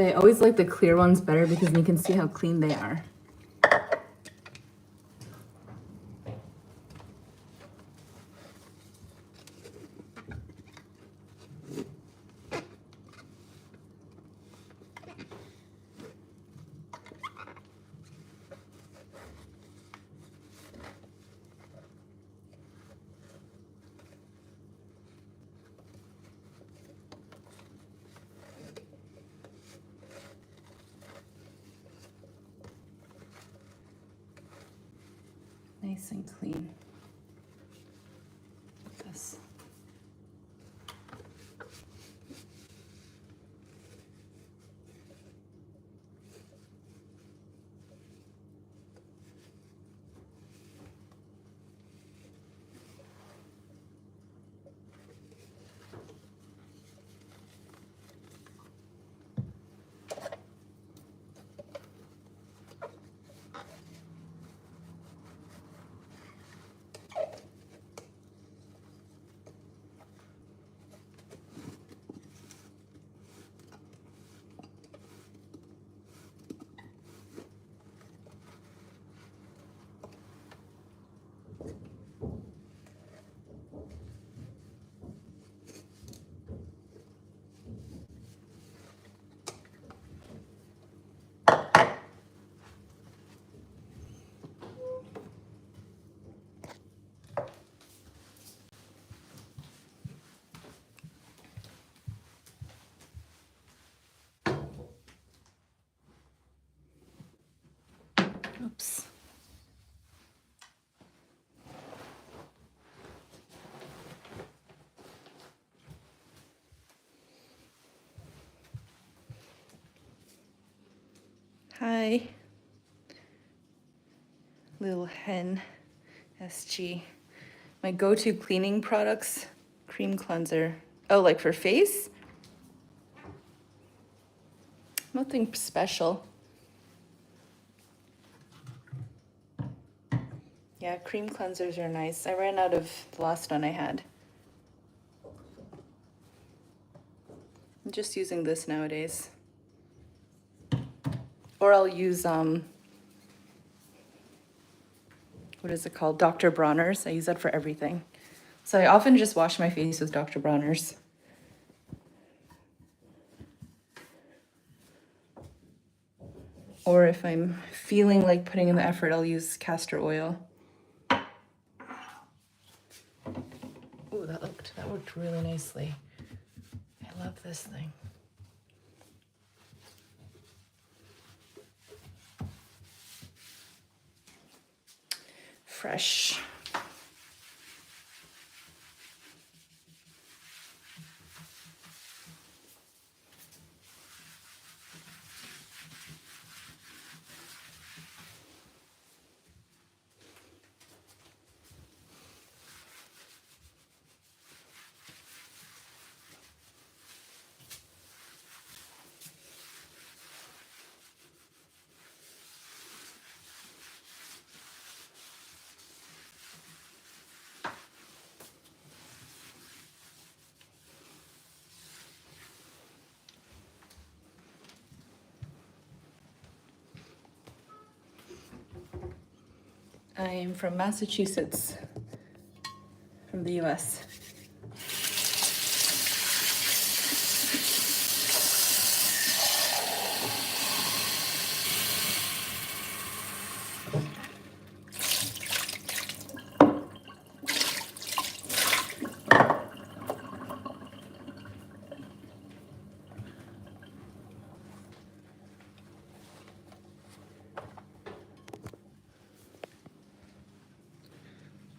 say I always like the clear ones better because then you can see how clean they are. Nice and clean. This. Oops. Hi, little hen, SG. My go-to cleaning products, cream cleanser. Oh, like for face? Nothing special. Yeah, cream cleansers are nice. I ran out of the last one I had. I'm just using this nowadays. Or I'll use, what is it called? Dr. Bronner's. I use that for everything. So I often just wash my face with Dr. Bronner's. Or if I'm feeling like putting in the effort, I'll use castor oil. Ooh, that worked really nicely. I love this thing. Fresh. I'm from Massachusetts, from the US.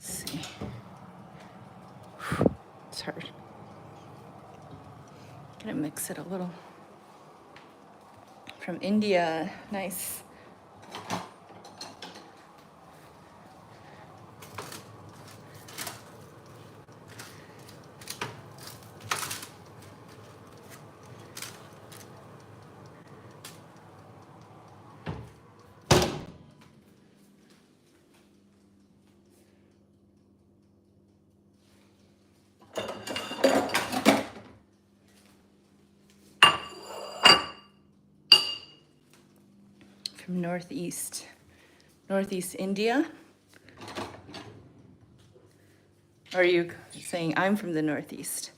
Let's see. It's hard. Gonna mix it a little. From India, nice. from Northeast India. Or are you saying I'm from the Northeast?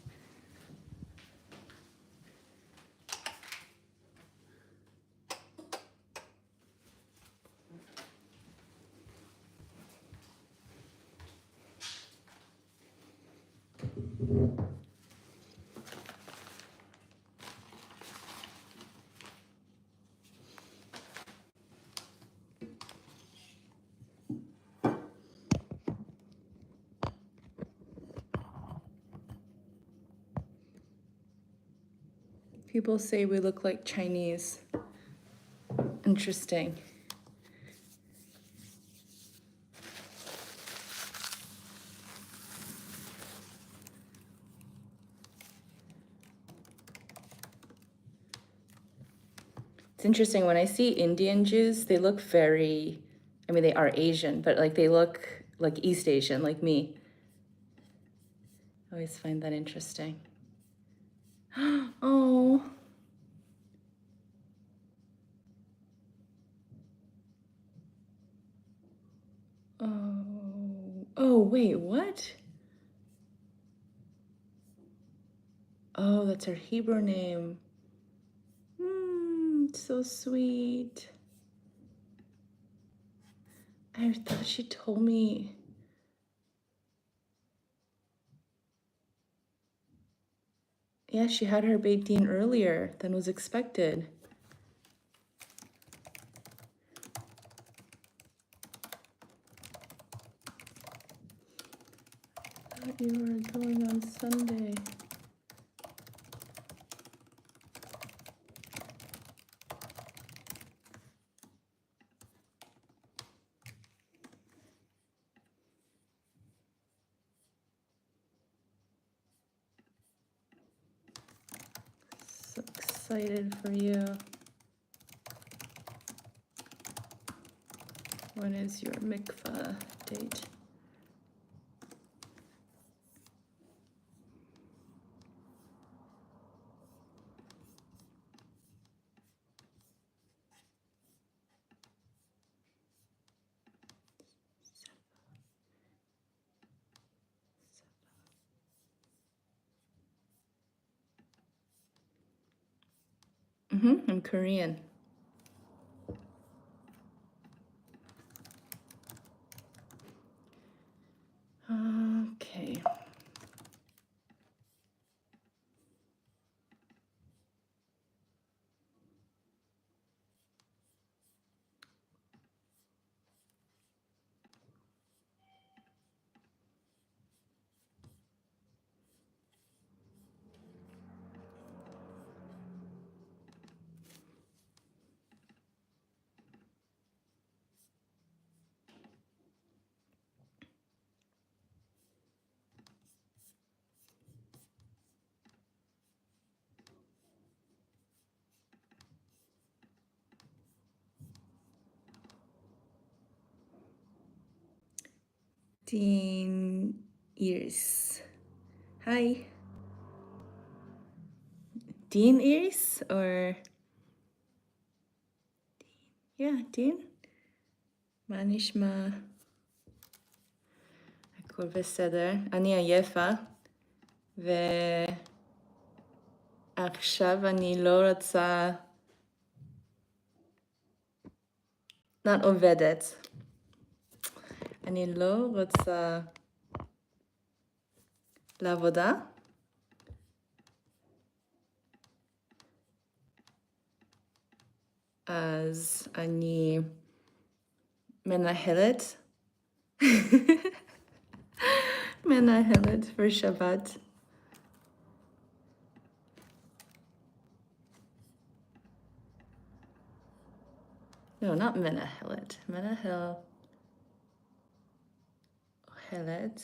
People say we look like Chinese. Interesting. It's interesting, when I see Indian Jews, they look very, I mean, they are Asian, but like they look like East Asian, like me. I always find that interesting. Oh. Oh, wait, what? Oh, that's her Hebrew name. So sweet. I thought she told me. Yeah, she had her Beit Din earlier than was expected. I thought you were going on Sunday. So excited for you. When is your mikvah date? I'm Korean. Okay. Dean Iris. Hi. Dean Iris or yeah, Dean? מה נשמע? הכל בסדר. אני עייפה, ועכשיו אני לא רוצה... not עובדת. אני לא רוצה לעבודה. אז אני מנהלת. מנהלת for Shabbat. No, not מנהלת. מנהל. אוכלת.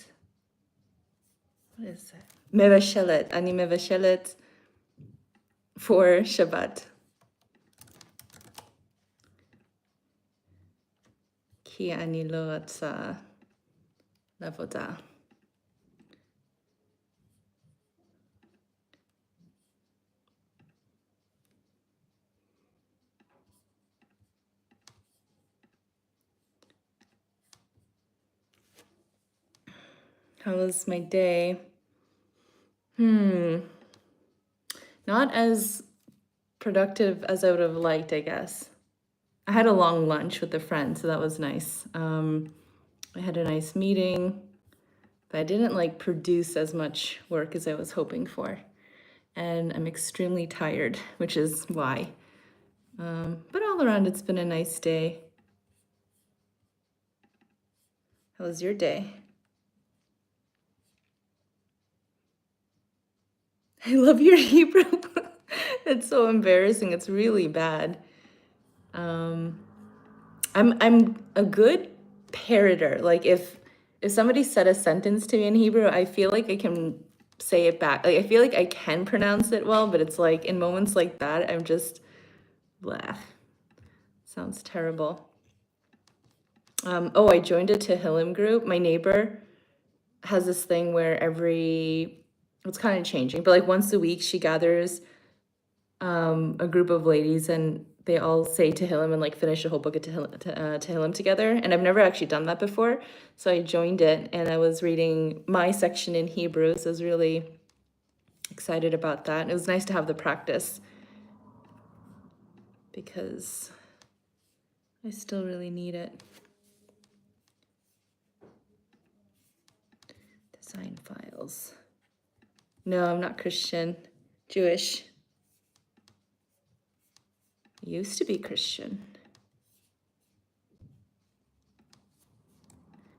What is that? מבשלת. אני מבשלת for Shabbat. כי אני לא רוצה לעבודה. How was my day? Not as productive as I would have liked, I guess. I had a long lunch with a friend, so that was nice. I had a nice meeting, but I didn't like produce as much work as I was hoping for. And I'm extremely tired, which is why. But all around, it's been a nice day. How was your day? I love your Hebrew. It's so embarrassing. It's really bad. I'm a good parroter. Like if somebody said a sentence to me in Hebrew, I feel like I can say it back. Like I feel like I can pronounce it well, but it's like in moments like that, I'm just blah. Sounds terrible. Oh, I joined a Tehillim group. My neighbor has this thing where it's kind of changing, but like once a week she gathers a group of ladies and they all say Tehillim and like finish a whole book of Tehillim together. And I've never actually done that before. So I joined it and I was reading my section in Hebrew. So I was really excited about that. And it was nice to have the practice because I still really need it. Design files. No, I'm not Christian. Jewish. Used to be Christian.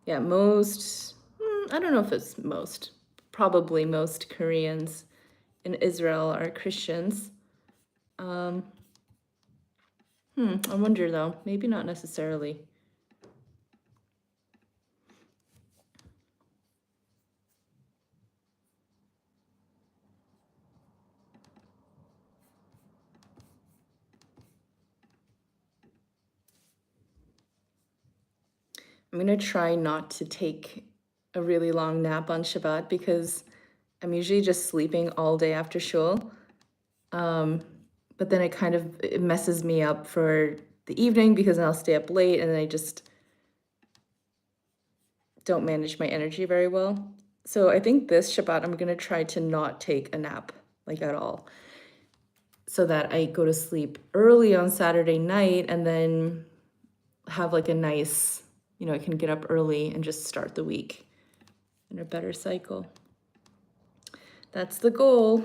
Yeah, I don't know if it's most, probably most Koreans in Israel are Christians. I wonder though, maybe not necessarily. I'm gonna try not to take a really long nap on Shabbat because I'm usually just sleeping all day after shul. But then it messes me up for the evening because then I'll stay up late and I just don't manage my energy very well. So I think this Shabbat I'm gonna try to not take a nap like at all, so that I go to sleep early on Saturday night and then have like a nice, I can get up early and just start the week in a better cycle. That's the goal.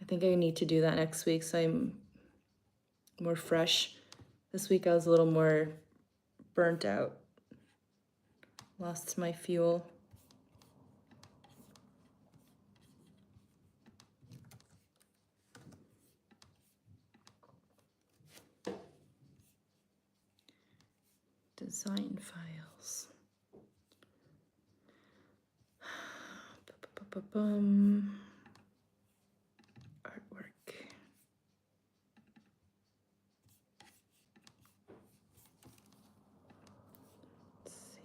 I think I need to do that next week so I'm more fresh. This week I was a little more burnt out. Lost my fuel. Design files. Artwork. Let's see.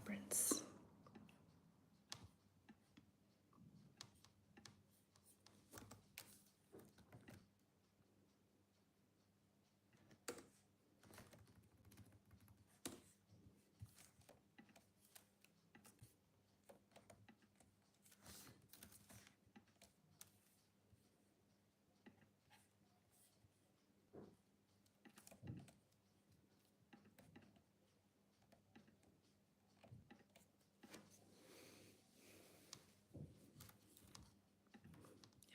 Vibrance.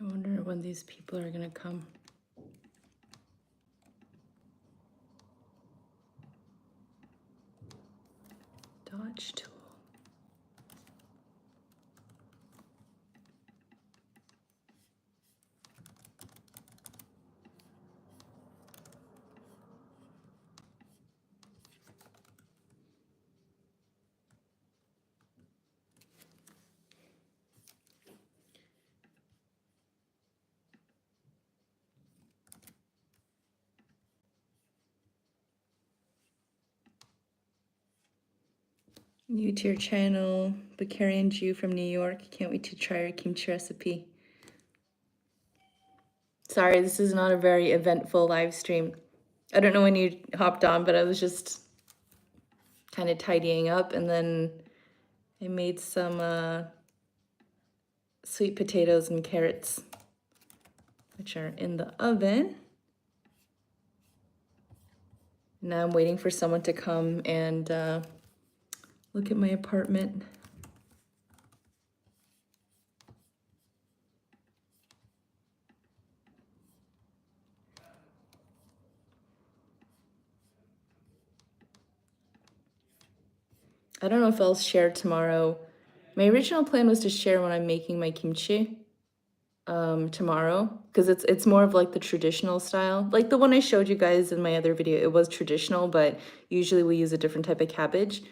I wonder when these people are gonna come. Dodge tool. New to your channel, Bakarian Jew from New York. Can't wait to try your kimchi recipe. Sorry, this is not a very eventful live stream. I don't know when you hopped on, but I was just kind of tidying up, and then I made some sweet potatoes and carrots, which are in the oven. Now I'm waiting for someone to come and look at my apartment. I don't know if I'll share tomorrow. My original plan was to share when I'm making my kimchi tomorrow, because it's more of like the traditional style. Like the one I showed you guys in my other video, it was traditional, but usually we use a different type of cabbage.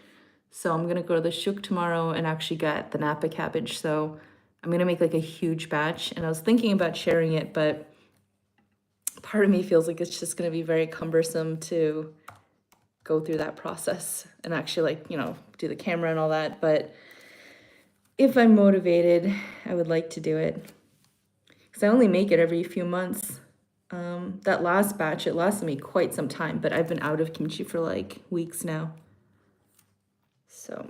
So I'm gonna go to the shuk tomorrow and actually get the Napa cabbage. So I'm gonna make like a huge batch, and I was thinking about sharing it, but part of me feels like it's just gonna be very cumbersome to go through that process and actually, like, you know, do the camera and all that. But if I'm motivated, I would like to do it, because I only make it every few months. That last batch, it lasted me quite some time, but I've been out of kimchi for like weeks now. So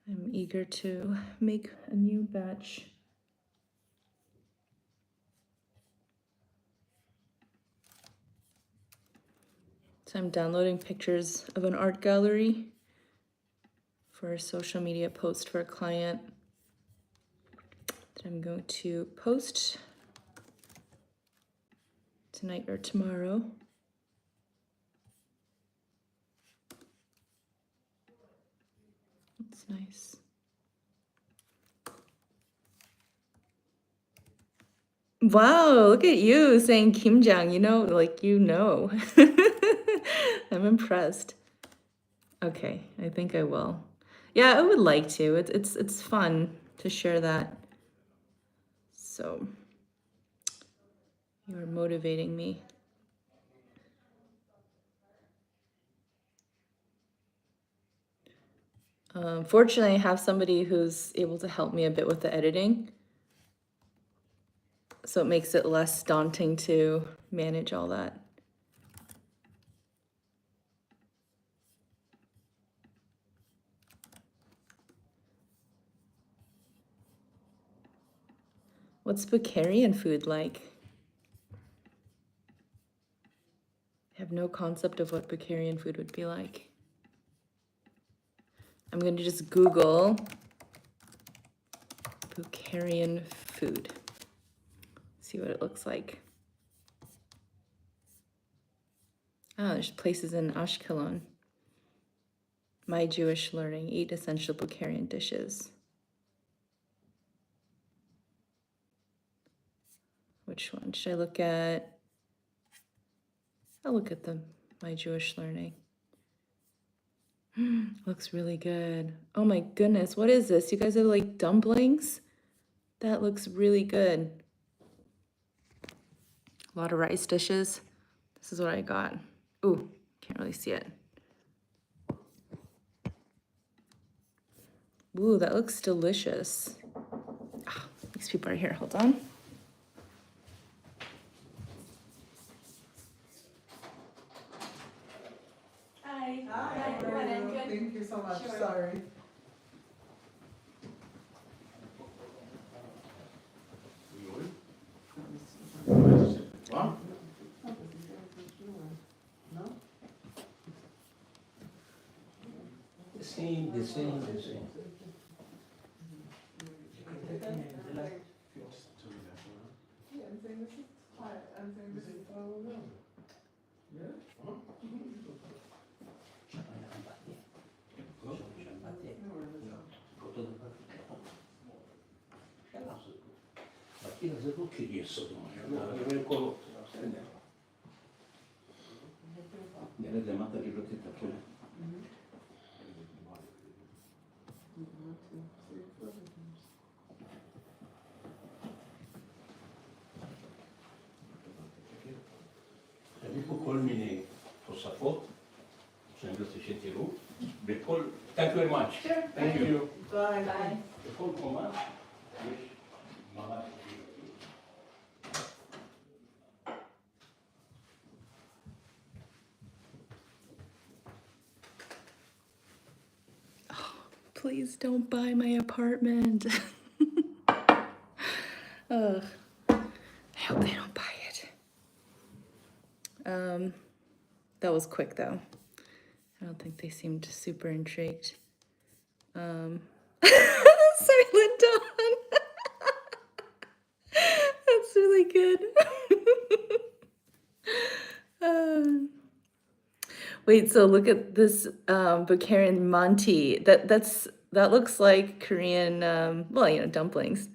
I'm eager to make a new batch. So I'm downloading pictures of an art gallery for a social media post for a client that I'm going to post tonight or tomorrow. That's nice. Wow, look at you saying Kimjang, you know, like, you know. I'm impressed. Okay, I think I will. Yeah, I would like to. It's fun to share that. So you are motivating me. Fortunately, I have somebody who's able to help me a bit with the editing, so it makes it less daunting to manage all that. What's Bulgarian food like? I have no concept of what Bulgarian food would be like. I'm going to just Google Bulgarian food. See what it looks like. Oh, there's places in Ashkelon. My Jewish Learning, 8 essential Bulgarian dishes. Which one should I look at? I'll look at them. My Jewish Learning. Looks really good. Oh my goodness, what is this? You guys have like dumplings? That looks really good. A lot of rice dishes. This is what I got. Ooh, Can't really see it. Ooh, that looks delicious. Oh, these people are here. Hold on. Hi. Hi, Go ahead in. Good. thank you so much, Sure. sorry. The same. Yeah, I'm saying this is hot, I'm saying this is Mattina se tu chiedi domani, allora io mi colo. Nelle demate di protezione. בכל כל מיני תוספות, שאני רוצה שתראו, בכל, thank you very much. Sure. Thank you. Bye. Bye. בכל קומה יש ממש. Please don't buy my apartment. Ugh. I hope they don't buy it. That was quick though. I don't think they seemed super intrigued. Silent Dawn. That's really good. Wait, so look at this Bukharan Manti. That looks like Korean, well, you know, dumplings,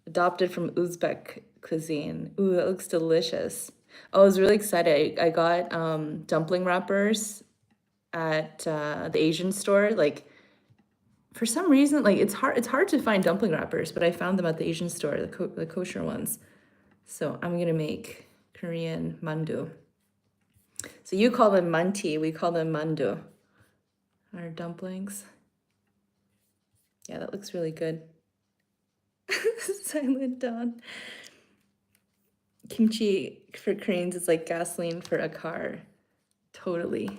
adopted from Uzbek cuisine. Ooh, that looks delicious. Oh, I was really excited. I got dumpling wrappers at the Asian store. Like, for some reason, like it's hard to find dumpling wrappers, but I found them at the Asian store, the kosher ones. So I'm gonna make Korean mandu. So you call them manti, we call them mandu. Our dumplings. Yeah, that looks really good. Silent Dawn. Kimchi for Koreans is like gasoline for a car. Totally.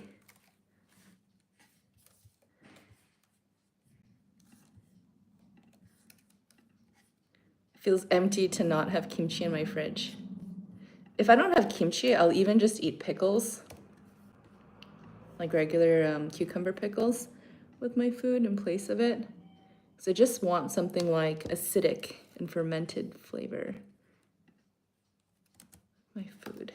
Feels empty to not have kimchi in my fridge. If I don't have kimchi, I'll even just eat pickles, like regular cucumber pickles with my food in place of it. So I just want something like acidic and fermented flavor. My food.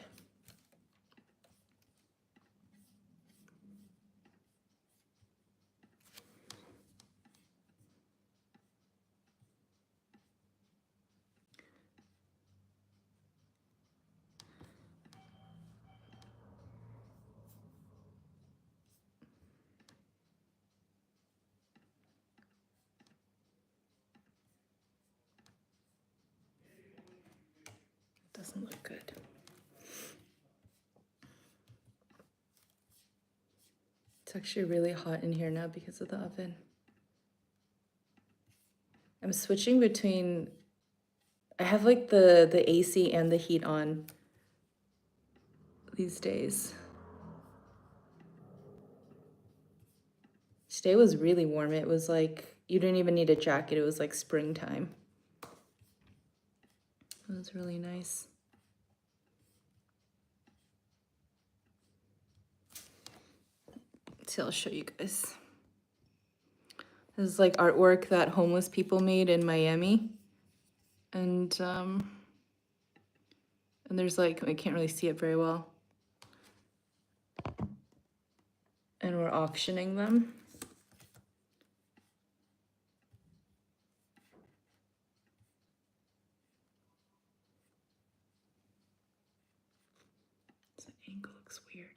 Doesn't look good. It's actually really hot in here now because of the oven. I'm switching between, I have like the AC and the heat on these days. Today was really warm. It was like, you didn't even need a jacket. It was like springtime. It was really nice. So I'll show you guys. This is like artwork that homeless people made in Miami. And there's like, I can't really see it very well. And we're auctioning them. This angle looks weird.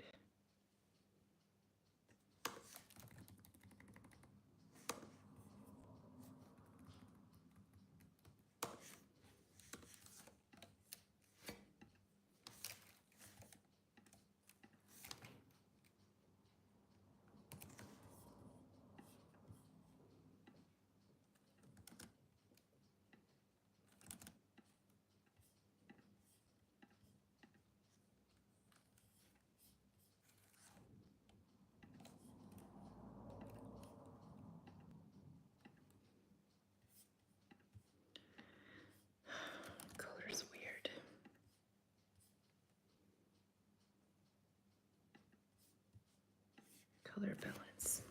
color balance.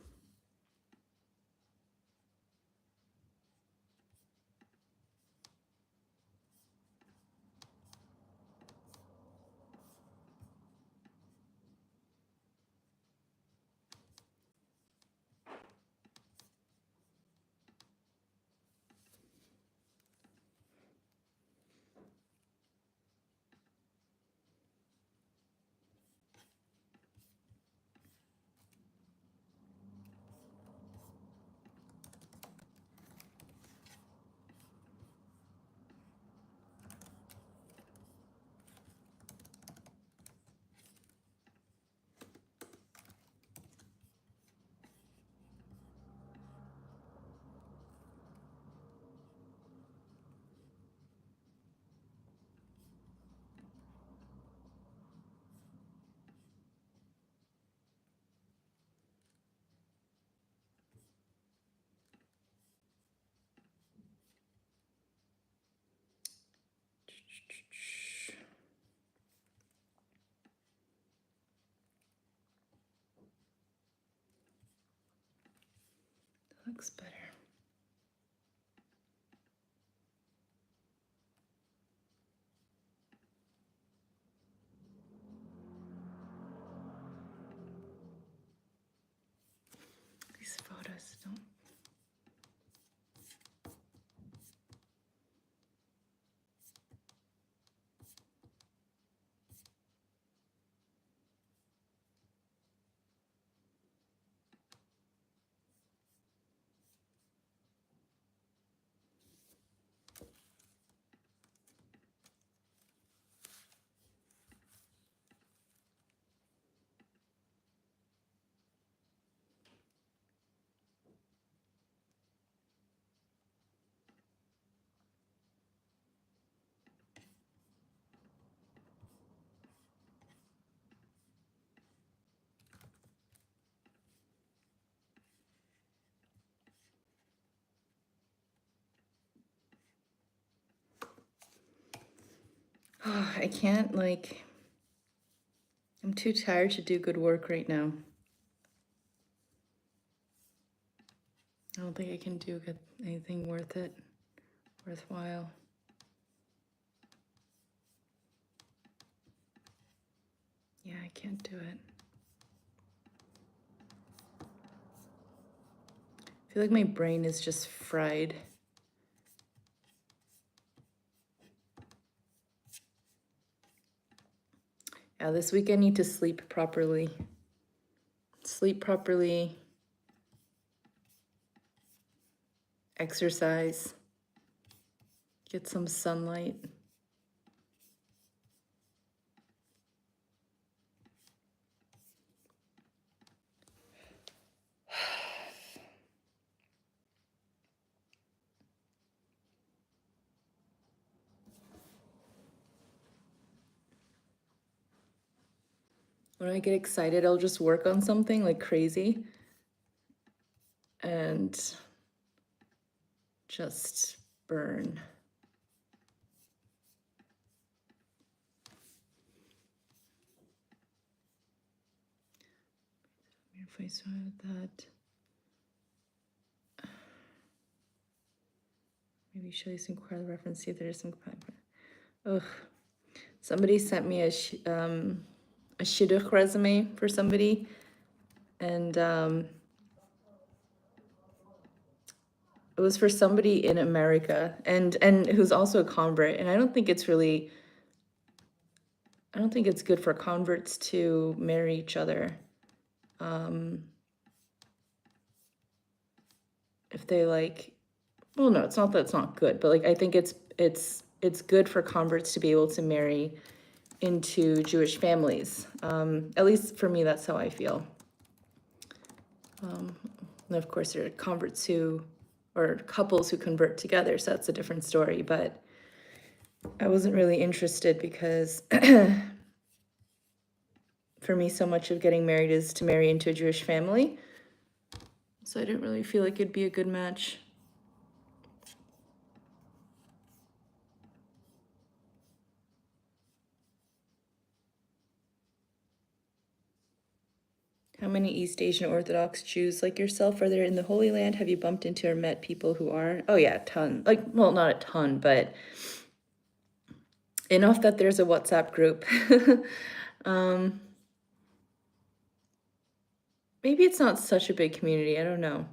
Looks better. These photos don't. Oh, I can't, like, I'm too tired to do good work right now. I don't think I can do anything worthwhile. Yeah, I can't do it. I feel like my brain is just fried. Yeah, this week I need to sleep properly. Exercise, get some sunlight. When I get excited, I'll just work on something like crazy and just burn. If I started that, maybe show you some core reference, see if there's some. Ugh. Somebody sent me a shidduch resume for somebody, and it was for somebody in America, and who's also a convert. And I don't think it's good for converts to marry each other. If they like, well, no, it's not that it's not good, but like I think it's good for converts to be able to marry into Jewish families. At least for me, that's how I feel. And of course, there are converts or couples who convert together, so that's a different story. But I wasn't really interested because for me, so much of getting married is to marry into a Jewish family. So I didn't really feel like it'd be a good match. How many East Asian Orthodox Jews like yourself are there in the Holy Land? Have you bumped into or met people who are? Oh yeah, a ton. Like, well, not a ton, but enough that there's a WhatsApp group. um, maybe it's not such a big community. I don't know.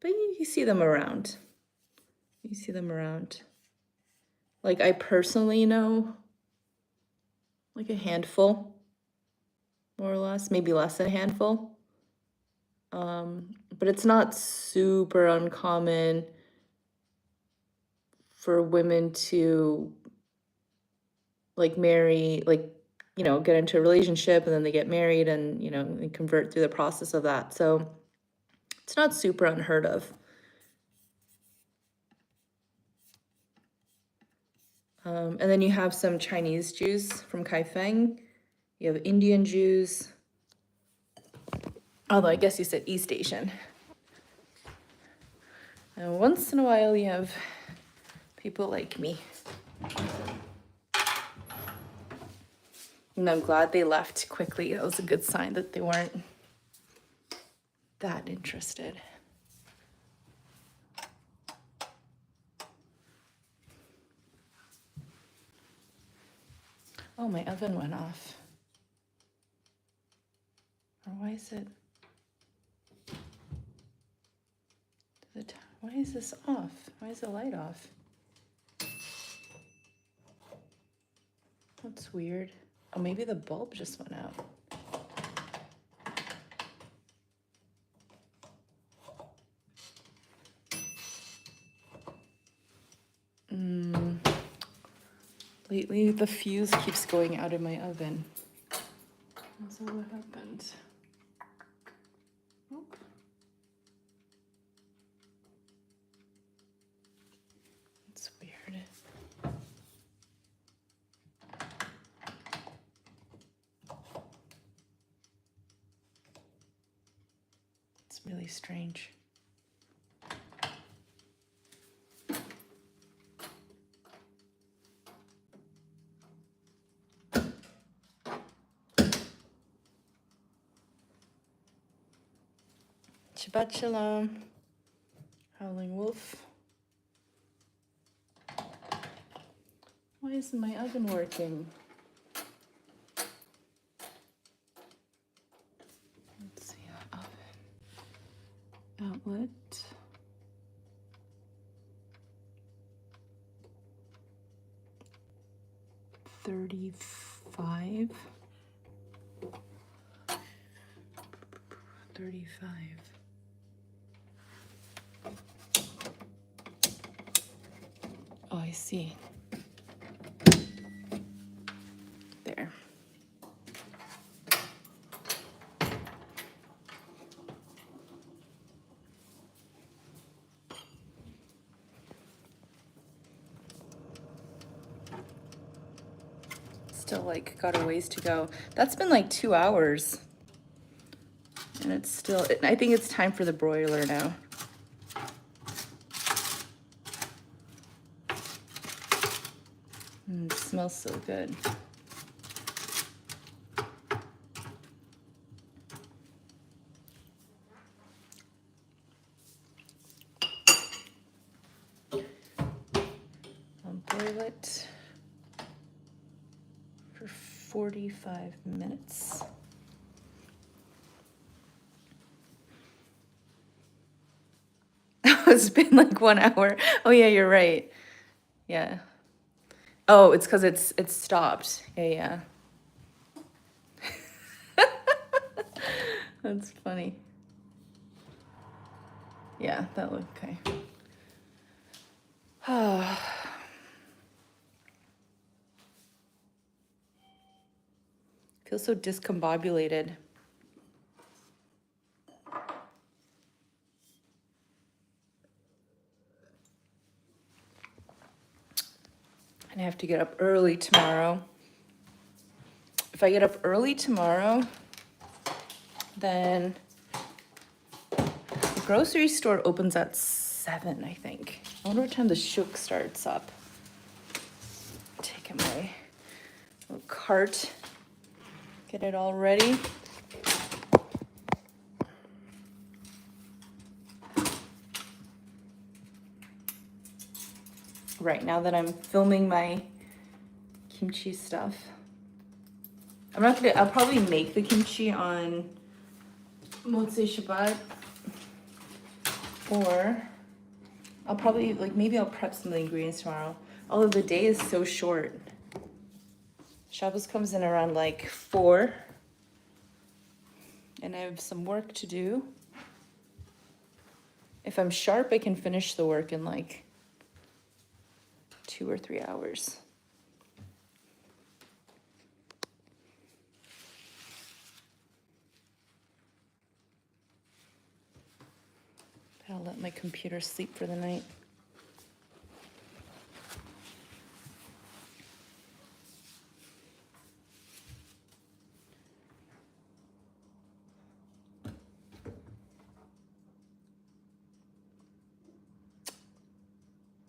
But you see them around. You see them around. Like, I personally know like a handful, more or less, maybe less than a handful. But it's not super uncommon for women to like marry, like, you know, get into a relationship and then they get married and, you know, they convert through the process of that. So it's not super unheard of. And then you have some Chinese Jews from Kaifeng. You have Indian Jews. Although I guess you said East Asian. And once in a while you have people like me. And I'm glad they left quickly. That was a good sign that they weren't that interested. Oh, my oven went off. Or why is it? Why is this off? Why is the light off? That's weird. Oh, maybe the bulb just went out. Lately, the fuse keeps going out of my oven. So what happened? Oop. It's weird. It's really strange. Shabbat Shalom, Howling Wolf. Why isn't my oven working? Let's see, oven. Outlet. $35. Oh, I see. There. Still like got a ways to go. That's been like 2 hours. And it's still, I think it's time for the broiler now. It smells so good. I'll boil it for 45 minutes. It's been like 1 hour. Oh yeah, you're right. Yeah. Oh, it's because it's stopped. Yeah. That's funny. Yeah, that looked okay. Feel so discombobulated. And I have to get up early tomorrow. If I get up early tomorrow, then the grocery store opens at 7, I think. I wonder what time the shuk starts up. Taking my little cart, get it all ready. right now that I'm filming my kimchi stuff. I'll probably make the kimchi on Motzei Shabbat, or I'll probably, like, maybe I'll prep some of the ingredients tomorrow. Although the day is so short. Shabbos comes in around like 4, and I have some work to do. If I'm sharp, I can finish the work in like 2 or 3 hours. But I'll let my computer sleep for the night.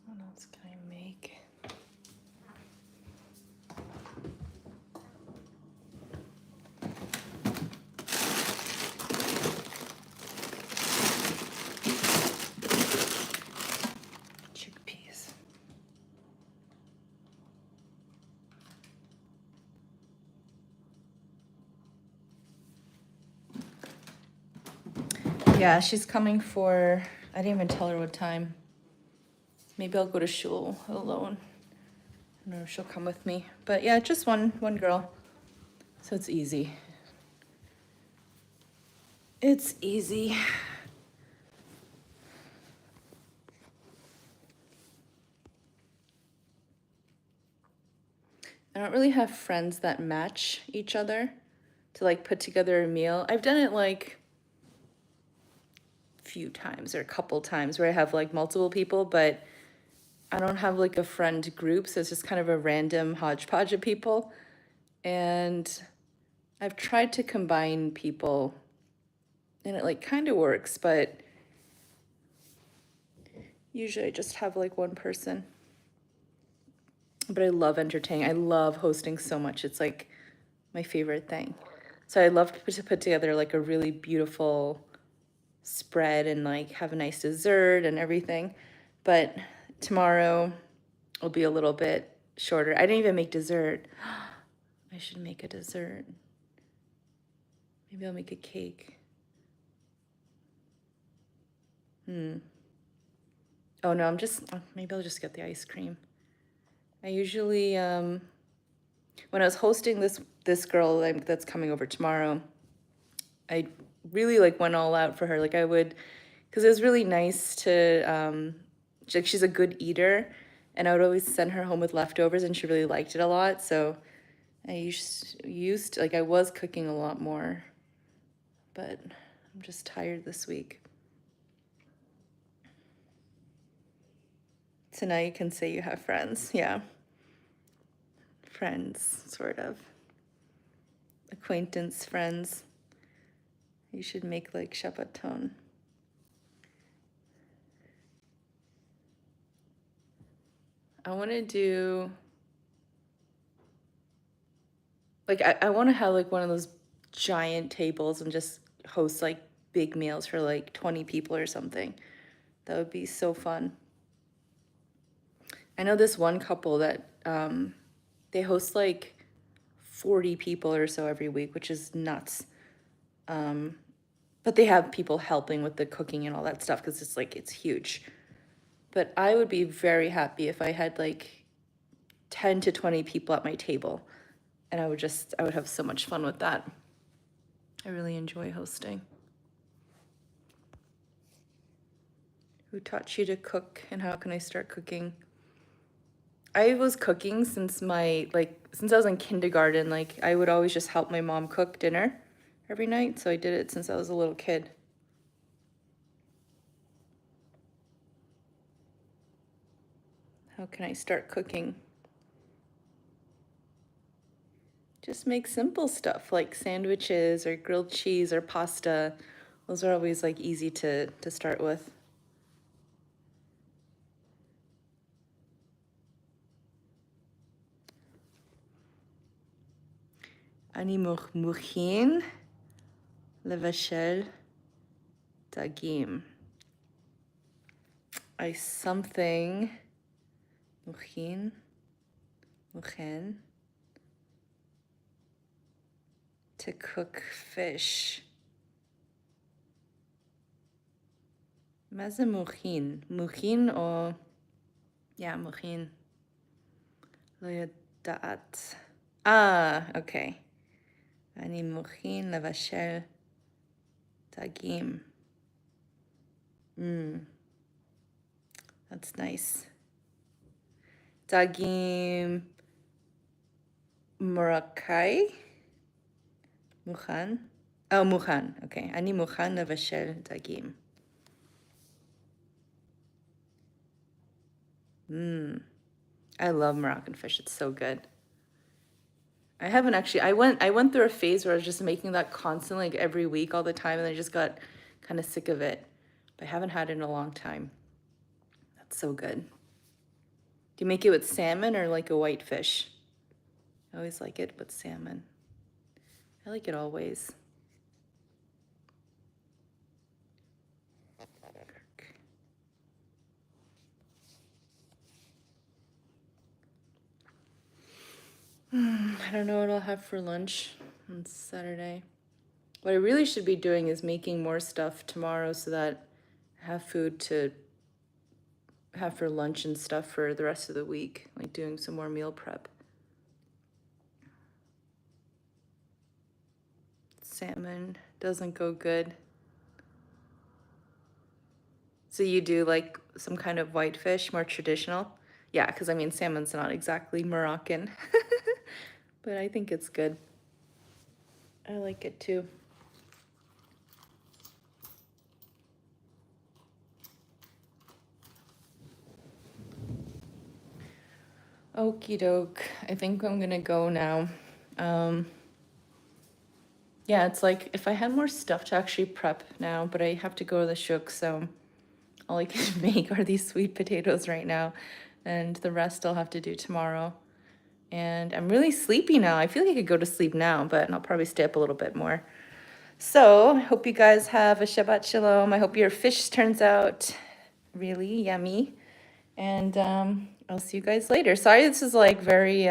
What else can I make? Chickpeas. Yeah, she's coming for, I didn't even tell her what time. Maybe I'll go to shul alone. I don't know if she'll come with me. But yeah, just one girl. So it's easy. It's easy. I don't really have friends that match each other to like put together a meal. I've done it like a few times or a couple times where I have like multiple people, but I don't have like a friend group, so it's just kind of a random hodgepodge of people. And I've tried to combine people and it like kind of works, but usually I just have like one person. But I love entertaining. I love hosting so much. It's like my favorite thing. So I love to put together like a really beautiful spread and like have a nice dessert and everything. But tomorrow will be a little bit shorter. I didn't even make dessert. I should make a dessert. Maybe I'll make a cake. Oh no, maybe I'll just get the ice cream. I usually, when I was hosting this girl that's coming over tomorrow, I really like went all out for her. Like I would, because it was really nice to, like she's a good eater, and I would always send her home with leftovers, and she really liked it a lot. So I used like I was cooking a lot more, but I'm just tired this week. So now you can say you have friends, yeah. Friends, sort of. Acquaintance, friends. You should make like Shabbaton. I want to do, like, I want to have like one of those giant tables and just host like big meals for like 20 people or something. That would be so fun. I know this one couple that they host like 40 people or so every week, which is nuts. But they have people helping with the cooking and all that stuff because it's huge. But I would be very happy if I had like 10 to 20 people at my table, and I would have so much fun with that. I really enjoy hosting. Who taught you to cook, and how can I start cooking? I was cooking since I was in kindergarten. Like I would always just help my mom cook dinner every night, so I did it since I was a little kid. How can I start cooking? Just make simple stuff like sandwiches or grilled cheese or pasta. Those are always like easy to start with. אני מוכן לבשל דגים. Muchin. Muchen. To cook fish. מה זה מוכין? מוכין או... Yeah, מוכין. לא יודעת. אוקיי. אני מוכין לבשל דגים. That's nice. דגים מרוקאי? מוכן? מוכן, אוקיי. אני מוכן לבשל דגים. I love Moroccan fish. It's so good. I haven't actually, I went through a phase where I was just making that constantly, like every week, all the time, and I just got kind of sick of it. But I haven't had it in a long time. That's so good. Do you make it with salmon or like a white fish? I always like it with salmon. I like it always. I don't know what I'll have for lunch on Saturday. What I really should be doing is making more stuff tomorrow so that I have food to have for lunch and stuff for the rest of the week, like doing some more meal prep. Salmon doesn't go good. So you do like some kind of white fish, more traditional? Yeah, because I mean, salmon's not exactly Moroccan, but I think it's good. I like it too. Okie doke. I think I'm gonna go now. Yeah, it's like if I had more stuff to actually prep now, but I have to go to the shuk, so all I can make are these sweet potatoes right now, and the rest I'll have to do tomorrow. And I'm really sleepy now. I feel like I could go to sleep now, but I'll probably stay up a little bit more. So I hope you guys have a Shabbat Shalom. I hope your fish turns out really yummy. And I'll see you guys later. Sorry, this is like very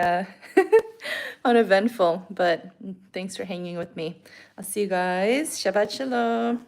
uneventful, but thanks for hanging with me. I'll see you guys. Shabbat Shalom.